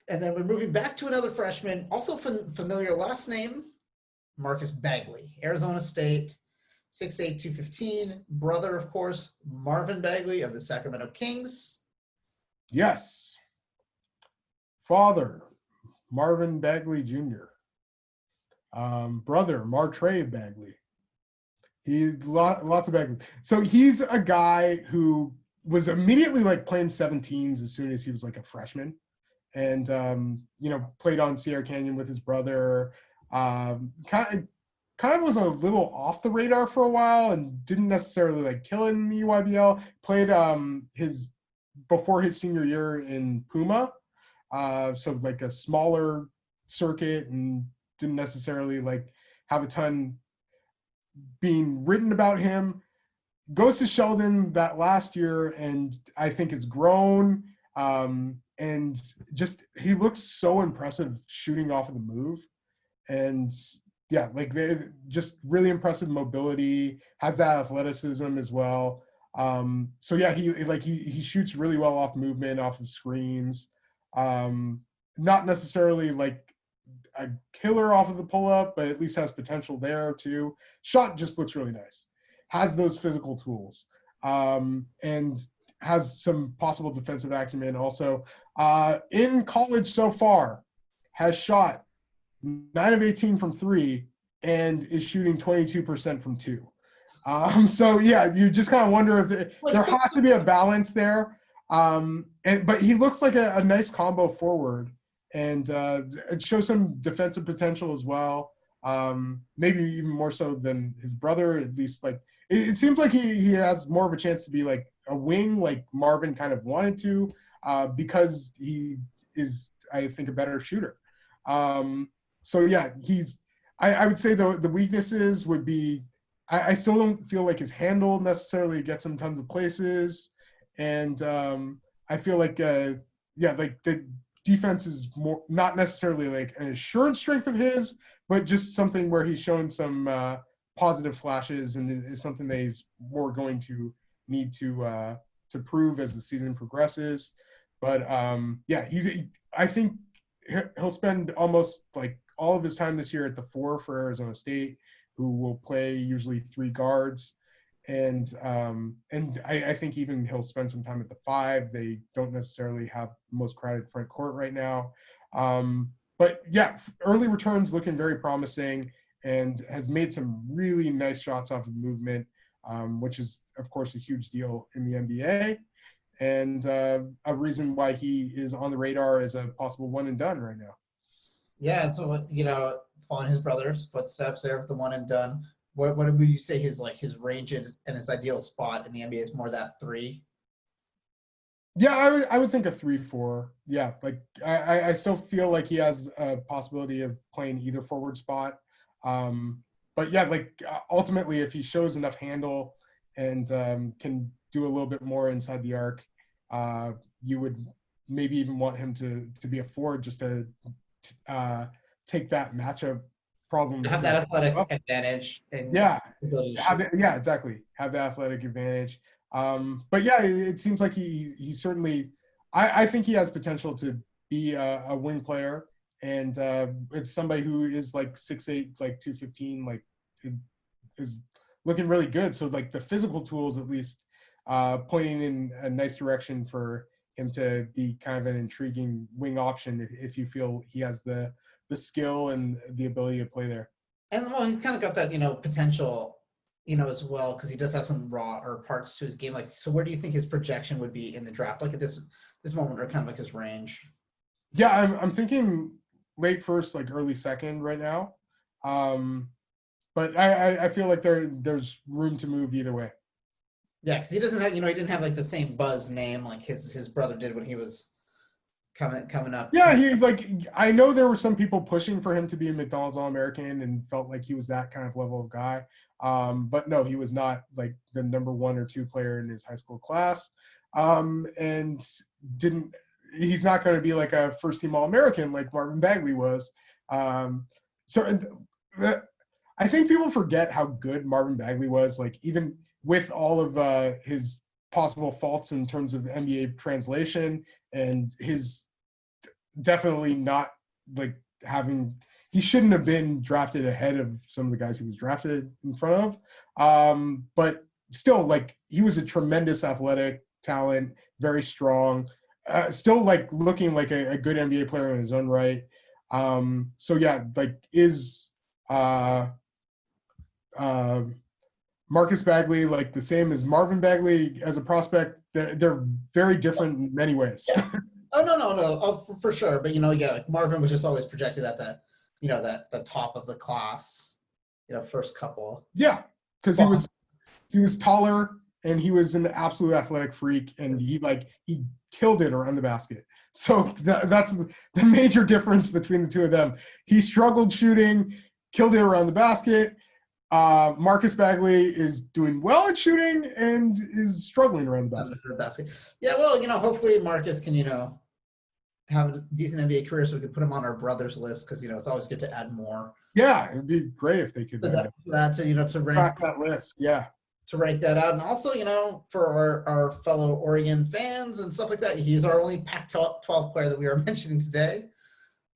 And then we're moving back to another freshman, also familiar last name, Marcus Bagley, Arizona State, 6'8", 215, brother, of course, Marvin Bagley of the Sacramento Kings. Yes. Father, Marvin Bagley Jr. Brother, Martre Bagley. He's lots of Bagley. So he's a guy who was immediately like playing 17s as soon as he was like a freshman. And, played on Sierra Canyon with his brother. Kind of was a little off the radar for a while and didn't necessarily like kill it in the EYBL. Played before his senior year in Puma. So like a smaller circuit and didn't necessarily like have a ton being written about him. Goes to Sheldon that last year and I think has grown. And just he looks so impressive shooting off of the move. And yeah, like just really impressive mobility, has that athleticism as well. So yeah, he shoots really well off movement, off of screens. Not necessarily like a killer off of the pull-up, but at least has potential there too. Shot just looks really nice. Has those physical tools. And has some possible defensive acumen also. In college so far, has shot 9 of 18 from 3 and is shooting 22% from 2. So yeah, you just kind of wonder if there has to be a balance there. But he looks like a nice combo forward. and show some defensive potential as well. Maybe even more so than his brother. At least like it seems like he has more of a chance to be like a wing, like Marvin kind of wanted to, because he is, I think, a better shooter. So yeah, I would say the weaknesses would be I still don't feel like his handle necessarily gets him tons of places, and I feel like like the defense is more not necessarily like an assured strength of his, but just something where he's shown some positive flashes and is something that he's more going to need to prove as the season progresses. But I think he'll spend almost like all of his time this year at the 4 for Arizona State, who will play usually 3 guards. And I think even he'll spend some time at the 5. They don't necessarily have the most crowded front court right now. But yeah, early returns looking very promising and has made some really nice shots off of movement, which is, of course, a huge deal in the NBA. And a reason why he is on the radar as a possible one and done right now. Yeah, and so following his brother's footsteps there with the one and done, what would you say his range and his ideal spot in the NBA is? More that 3? Yeah, I would think a 3-4. Yeah, like I still feel like he has a possibility of playing either forward spot. But yeah, like ultimately, if he shows enough handle and can do a little bit more inside the arc, you would maybe even want him to be a forward just to take that matchup problem. Have that athletic advantage. And exactly. Have the athletic advantage. But yeah, it seems like he certainly. I think he has potential to be a wing player, and it's somebody who is like 6'8", like 215, like is looking really good. So like the physical tools, at least, pointing in a nice direction for him to be kind of an intriguing wing option if you feel he has the skill and the ability to play there. And well, he's kind of got that potential, as well, because he does have some raw or parts to his game. Like, so where do you think his projection would be in the draft? Like at this moment, or kind of like his range? Yeah, I'm thinking late first, like early second right now. But I feel like there's room to move either way. Yeah, because he doesn't have, he didn't have like the same buzz name like his brother did when he was coming up. Yeah, I know there were some people pushing for him to be a McDonald's All-American and felt like he was that kind of level of guy. But no, he was not like the number 1 or 2 player in his high school class. And he's not going to be like a first-team All-American like Marvin Bagley was. I think people forget how good Marvin Bagley was, like even with all of his possible faults in terms of NBA translation and his definitely not like he shouldn't have been drafted ahead of some of the guys he was drafted in front of. But still, like, he was a tremendous athletic talent, very strong, still like looking like a good NBA player in his own right. So yeah, like Marcus Bagley like the same as Marvin Bagley as a prospect? They're very different in many ways. Yeah. Oh no. Oh, for sure. But like Marvin was just always projected at that, the top of the class, first couple. Yeah, because he was taller and he was an absolute athletic freak, and he killed it around the basket. So that's the major difference between the two of them. He struggled shooting, killed it around the basket. Marcus Bagley is doing well at shooting and is struggling around the basket. Yeah, well, hopefully Marcus can, have a decent NBA career so we can put him on our brothers list because, it's always good to add more. Yeah, it'd be great if they could to rank that list. Yeah. To rank that out. And also, for our fellow Oregon fans and stuff like that, he's our only Pac-12 player that we are mentioning today.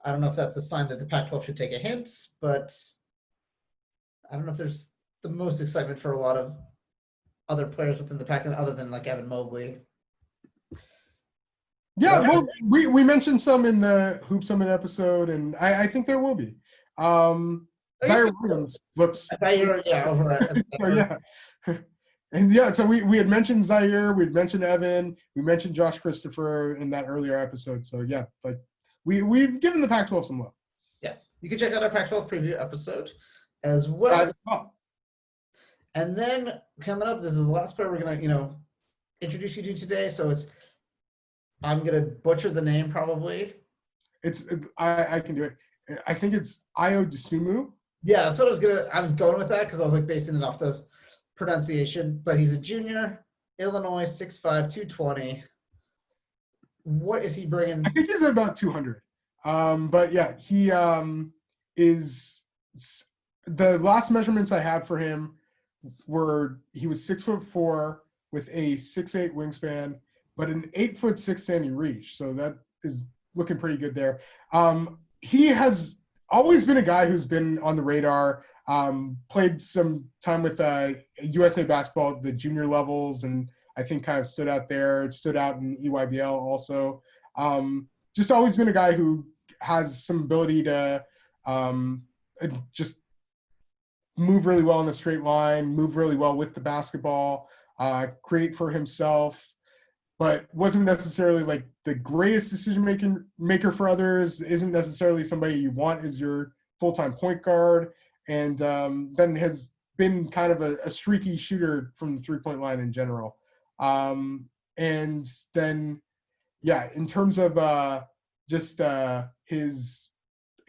I don't know if that's a sign that the Pac-12 should take a hint, but I don't know if there's the most excitement for a lot of other players within the Pac-10 other than like Evan Mobley. Yeah, well, we mentioned some in the Hoop Summit episode, and I think there will be. Zaire Williams looks. Zaire, over at yeah. And yeah, so we had mentioned Zaire, we'd mentioned Evan, we mentioned Josh Christopher in that earlier episode. So yeah, like we've given the Pac-12 some love. Yeah, you can check out our Pac-12 preview episode as well. And then coming up, this is the last part we're gonna, introduce you to today. So I'm gonna butcher the name probably. I can do it. I think it's Ayo Dosunmu. Yeah, that's what I was going with that because I was like basing it off the pronunciation. But he's a junior, Illinois, 6'5", 220. What is he bringing? I think he's about 200. But yeah, he is. The last measurements I had for him were he was 6'4" with a 6'8" wingspan, but an 8'6" standing reach. So that is looking pretty good there. He has always been a guy who's been on the radar. Played some time with USA basketball at the junior levels, and I think kind of stood out there. It stood out in EYBL also. Just always been a guy who has some ability to just move really well in a straight line, move really well with the basketball, create for himself, but wasn't necessarily like the greatest decision maker for others, isn't necessarily somebody you want as your full-time point guard, and then has been kind of a streaky shooter from the three-point line in general. And then, yeah, in terms of just his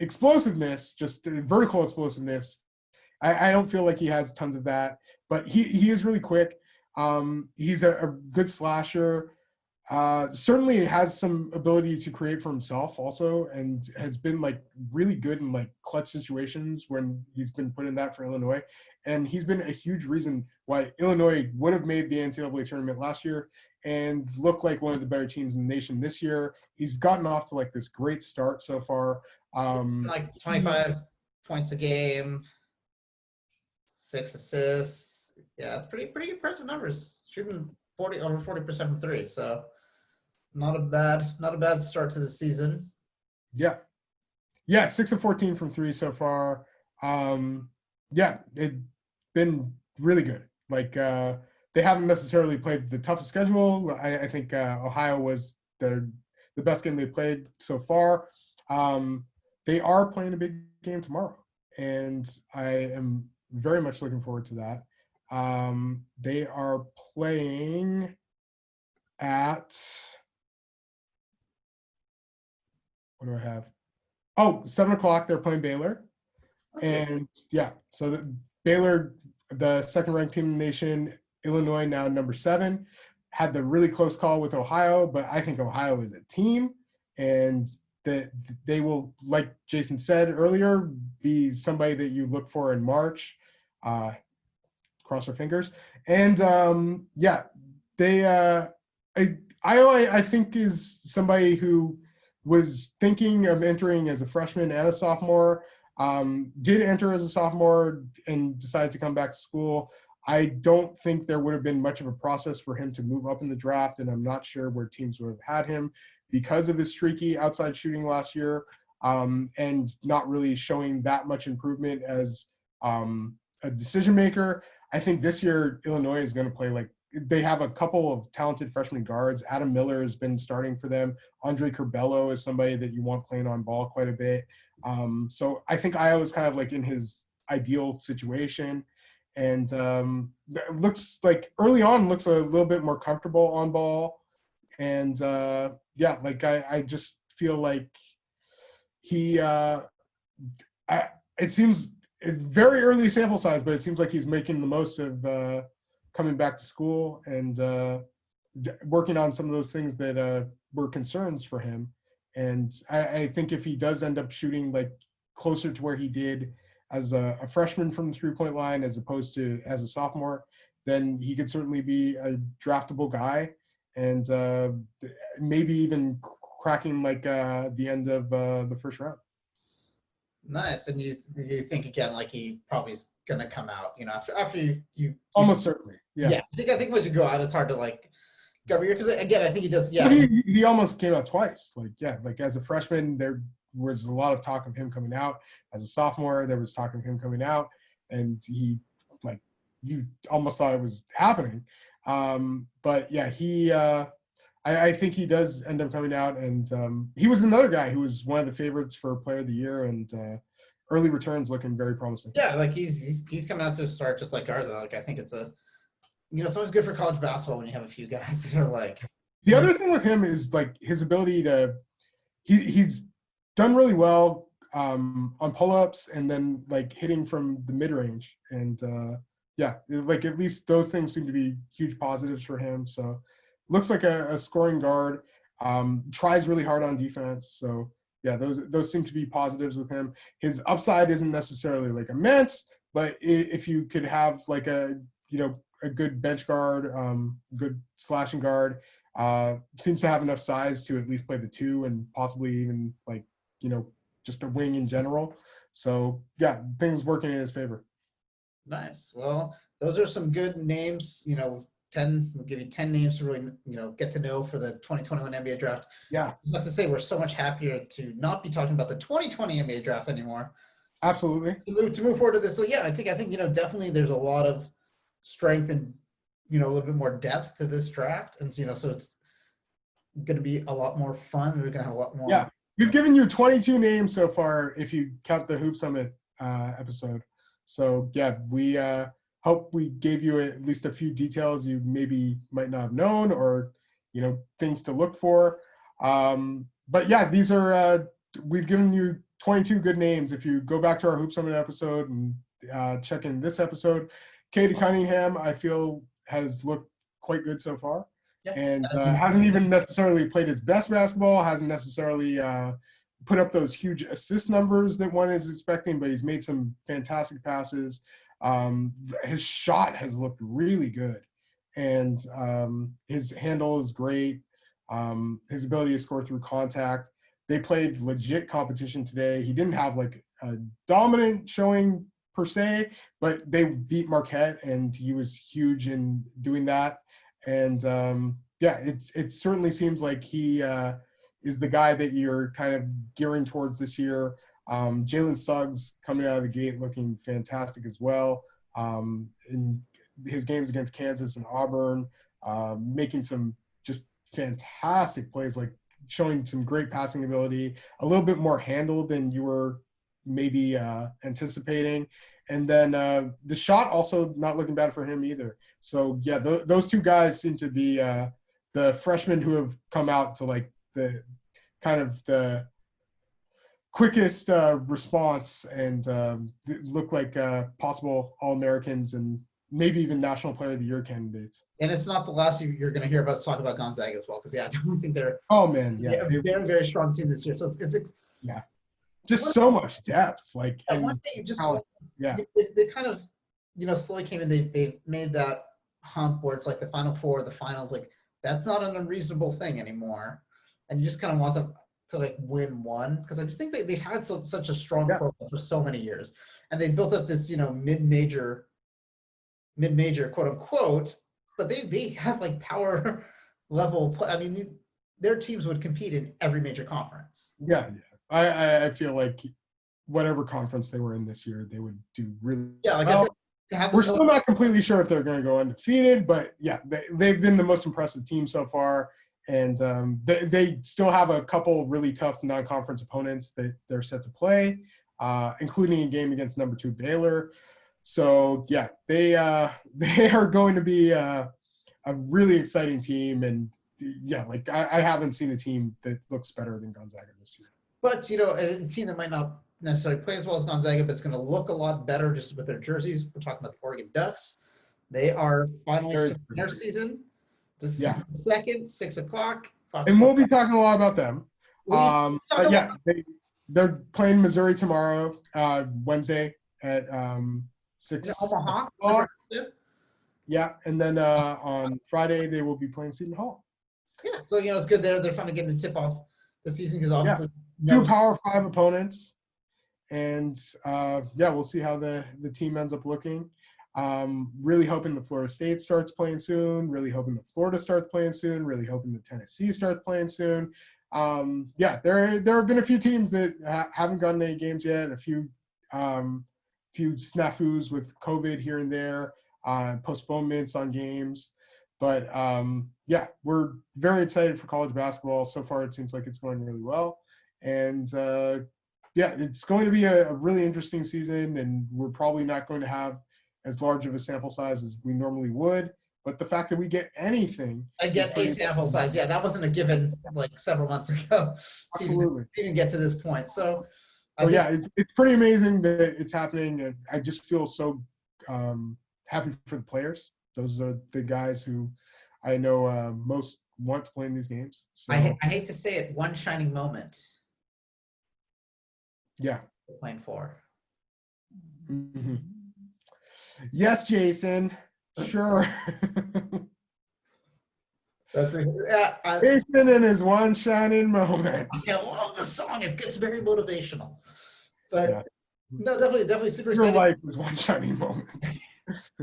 explosiveness, just vertical explosiveness, I don't feel like he has tons of that, but he is really quick. He's a good slasher. Certainly has some ability to create for himself also, and has been like really good in like clutch situations when he's been put in that for Illinois. And he's been a huge reason why Illinois would have made the NCAA tournament last year and looked like one of the better teams in the nation this year. He's gotten off to like this great start so far. Like 25 points a game, 6 assists. Yeah, it's pretty impressive numbers. Shooting over 40% from three. So not a bad start to the season. Yeah, 6 of 14 from three so far. It's been really good. Like they haven't necessarily played the toughest schedule. I think Ohio was the best game they played so far. They are playing a big game tomorrow, and I am very much looking forward to that. They are playing at, what do I have? 7:00. They're playing Baylor. Okay. And yeah, so Baylor, the second-ranked team in the nation, Illinois now number 7, had the really close call with Ohio, but I think Ohio is a team, and that they will, like Jason said earlier, be somebody that you look for in March. Cross our fingers. And Iowa, I think, is somebody who was thinking of entering as a freshman and a sophomore, did enter as a sophomore and decided to come back to school. I don't think there would have been much of a process for him to move up in the draft, and I'm not sure where teams would have had him because of his streaky outside shooting last year, and not really showing that much improvement as a decision maker. I think this year Illinois is going to play like they have a couple of talented freshman guards. Adam Miller has been starting for them. Andre Curbelo is somebody that you want playing on ball quite a bit. So I think Iowa's kind of like in his ideal situation, and looks like early on looks a little bit more comfortable on ball. And I just feel like he it seems very early sample size, but it seems like he's making the most of coming back to school and working on some of those things that were concerns for him. And I think if he does end up shooting like closer to where he did as a freshman from the three-point line as opposed to as a sophomore, then he could certainly be a draftable guy, and maybe even cracking like the end of the first round. Nice. And you think again like he probably is gonna come out, after you almost certainly. Yeah. I think once you go out, it's hard to like go every year, because again I think he does. Yeah. But he almost came out twice. Like as a freshman there was a lot of talk of him coming out. As a sophomore there was talk of him coming out, and he like you almost thought it was happening. But yeah, he I I think he does end up coming out, and he was another guy who was one of the favorites for Player of the Year, and early returns looking very promising. Yeah, like he's coming out to a start just like Garza. Like I think it's it's always good for college basketball when you have a few guys that are like. The other thing with him is like his ability to he's done really well on pull-ups and then like hitting from the mid-range, and like at least those things seem to be huge positives for him. So looks like a scoring guard, tries really hard on defense. So yeah, those seem to be positives with him. His upside isn't necessarily like immense, but if you could have like a good bench guard, good slashing guard, seems to have enough size to at least play the 2 and possibly even like, just a wing in general. So yeah, things working in his favor. Nice. Well, those are some good names. We'll give you 10 names to really, get to know for the 2021 NBA draft. Yeah. I have to say we're so much happier to not be talking about the 2020 NBA draft anymore. Absolutely. To move forward to this. So yeah, I think definitely there's a lot of strength and a little bit more depth to this draft, and so it's going to be a lot more fun. We're going to have a lot more. Yeah, we've given you 22 names so far if you count the Hoop Summit episode. So yeah, we hope we gave you at least a few details you maybe might not have known, or things to look for. But yeah, these are we've given you 22 good names. If you go back to our Hoop Summit episode and check in this episode, Cade Cunningham, I feel, has looked quite good so far. Yeah. And hasn't even necessarily played his best basketball, hasn't necessarily put up those huge assist numbers that one is expecting, but he's made some fantastic passes. His shot has looked really good, and his handle is great. His ability to score through contact. They played legit competition today. He didn't have like a dominant showing per se, but they beat Marquette, and he was huge in doing that. And it certainly seems like he is the guy that you're kind of gearing towards this year. Jalen Suggs coming out of the gate looking fantastic as well. In his games against Kansas and Auburn, making some just fantastic plays, like showing some great passing ability, a little bit more handle than you were maybe anticipating. And then the shot also not looking bad for him either. So yeah, those two guys seem to be the freshmen who have come out to like the kind of the quickest response, and look like possible All-Americans and maybe even National Player of the Year candidates. And it's not the last you're going to hear us talk about Gonzaga as well, because I don't think they're a very, very strong team this year. So it's yeah, just so much depth. Like, and one thing you just they kind of slowly came in. They've made that hump where it's like the Final Four, the finals. Like that's not an unreasonable thing anymore, and you just kind of want them to like win one, because I just think they've had such a strong program for so many years, and they built up this mid-major quote unquote, but they have like power level play. I mean, their teams would compete in every major conference. Yeah. I feel like whatever conference they were in this year, they would do really well. We're still not completely sure if they're going to go undefeated, but yeah, they've been the most impressive team so far. And they still have a couple really tough non-conference opponents that they're set to play, including a game against number 2 Baylor. So yeah, they are going to be a really exciting team. And yeah, like I haven't seen a team that looks better than Gonzaga this year. But a team that might not necessarily play as well as Gonzaga, but it's going to look a lot better just with their jerseys. We're talking about the Oregon Ducks. They are finally starting their season. December 2nd, 6 o'clock. And we'll be talking a lot about them. But yeah, they're playing Missouri tomorrow, Wednesday at 6 o'clock. Yeah, and then on Friday they will be playing Seton Hall. Yeah, so it's good. They're finally getting the tip off the season, because obviously 2 Power 5 opponents, and we'll see how the team ends up looking. Really hoping the Florida State starts playing soon. Really hoping that Florida starts playing soon. Really hoping that Tennessee starts playing soon. There have been a few teams that haven't gotten any games yet. A few snafus with COVID here and there, postponements on games. But yeah, we're very excited for college basketball. So far, it seems like it's going really well. And yeah, it's going to be a really interesting season, and we're probably not going to have as large of a sample size as we normally would. But the fact that we get anything. I get a sample size. Yeah, that wasn't a given like several months ago to even get to this point. So, yeah, it's pretty amazing that it's happening. And I just feel so happy for the players. Those are the guys who I know most want to play in these games. So, I hate to say it, one shining moment. Yeah. Playing for. Mm-hmm. Yes, Jason. Sure. That's Jason and his one shining moment. I love the song. It gets very motivational. But no, definitely super excited. Your life was one shining moment.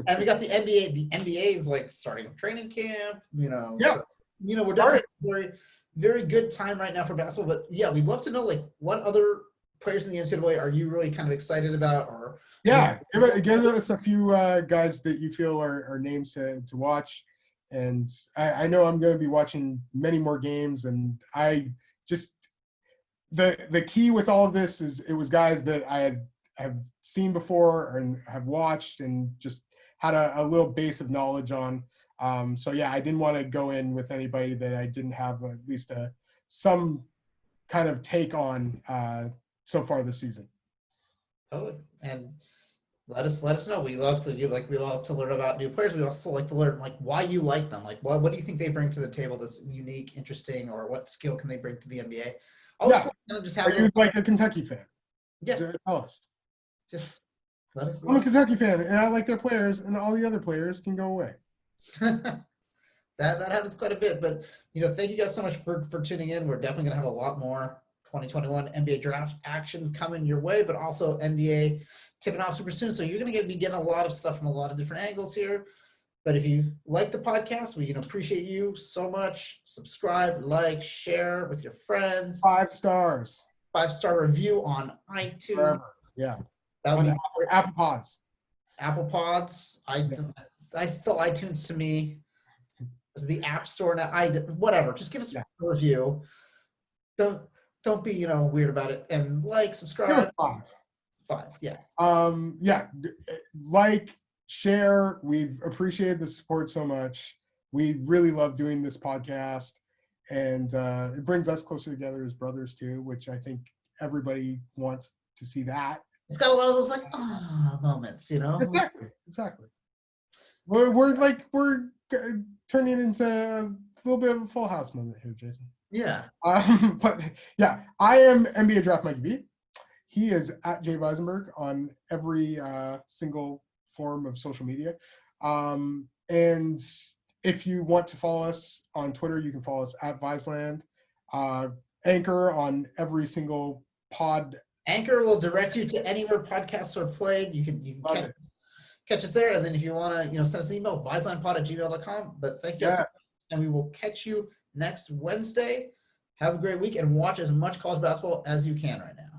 And we got the NBA. The NBA is like starting training camp. Yeah. So, we're definitely very, very good time right now for basketball. But yeah, we'd love to know like what other players in the NCAA are you really kind of excited about? Or give us a few guys that you feel are names to watch. And I know I'm going to be watching many more games. And I just the key with all of this is it was guys that I have seen before and have watched and just had a little base of knowledge on. So yeah, I didn't want to go in with anybody that I didn't have at least some kind of take on so far this season. Totally. And let us know. We love to learn about new players. We also like to learn like why you like them. Like what do you think they bring to the table that's unique, interesting, or what skill can they bring to the NBA? Just have are you like a Kentucky fan? Yeah. Tell us. Just let us know. I'm a Kentucky fan, and I like their players, and all the other players can go away. that happens quite a bit. But thank you guys so much for tuning in. We're definitely gonna have a lot more 2021 NBA draft action coming your way, but also NBA tipping off super soon. So you're gonna be getting a lot of stuff from a lot of different angles here. But if you like the podcast, we appreciate you so much. Subscribe, like, share with your friends. 5 stars. 5-star review on iTunes. Forever. Yeah. That would be Apple Pods. Apple Pods. I still iTunes to me. It's the App Store now. Whatever. Just give us a review. Don't be weird about it, and subscribe. 5. 5. Yeah. Like, share. We've appreciated the support so much. We really love doing this podcast, and it brings us closer together as brothers too, which I think everybody wants to see that. It's got a lot of those moments, Exactly. We're turning into a little bit of a Full House moment here, Jason. Yeah. But yeah, I am NBA Draft Mikey B. He is at J Visenberg on every single form of social media. And if you want to follow us on Twitter, you can follow us at Viseland. Anchor on every single pod. Anchor will direct you to anywhere podcasts are played. You can catch us there. And then if you want to, send us an email, viselandpod@gmail.com. But thank you. And we will catch you next Wednesday. Have a great week and watch as much college basketball as you can right now.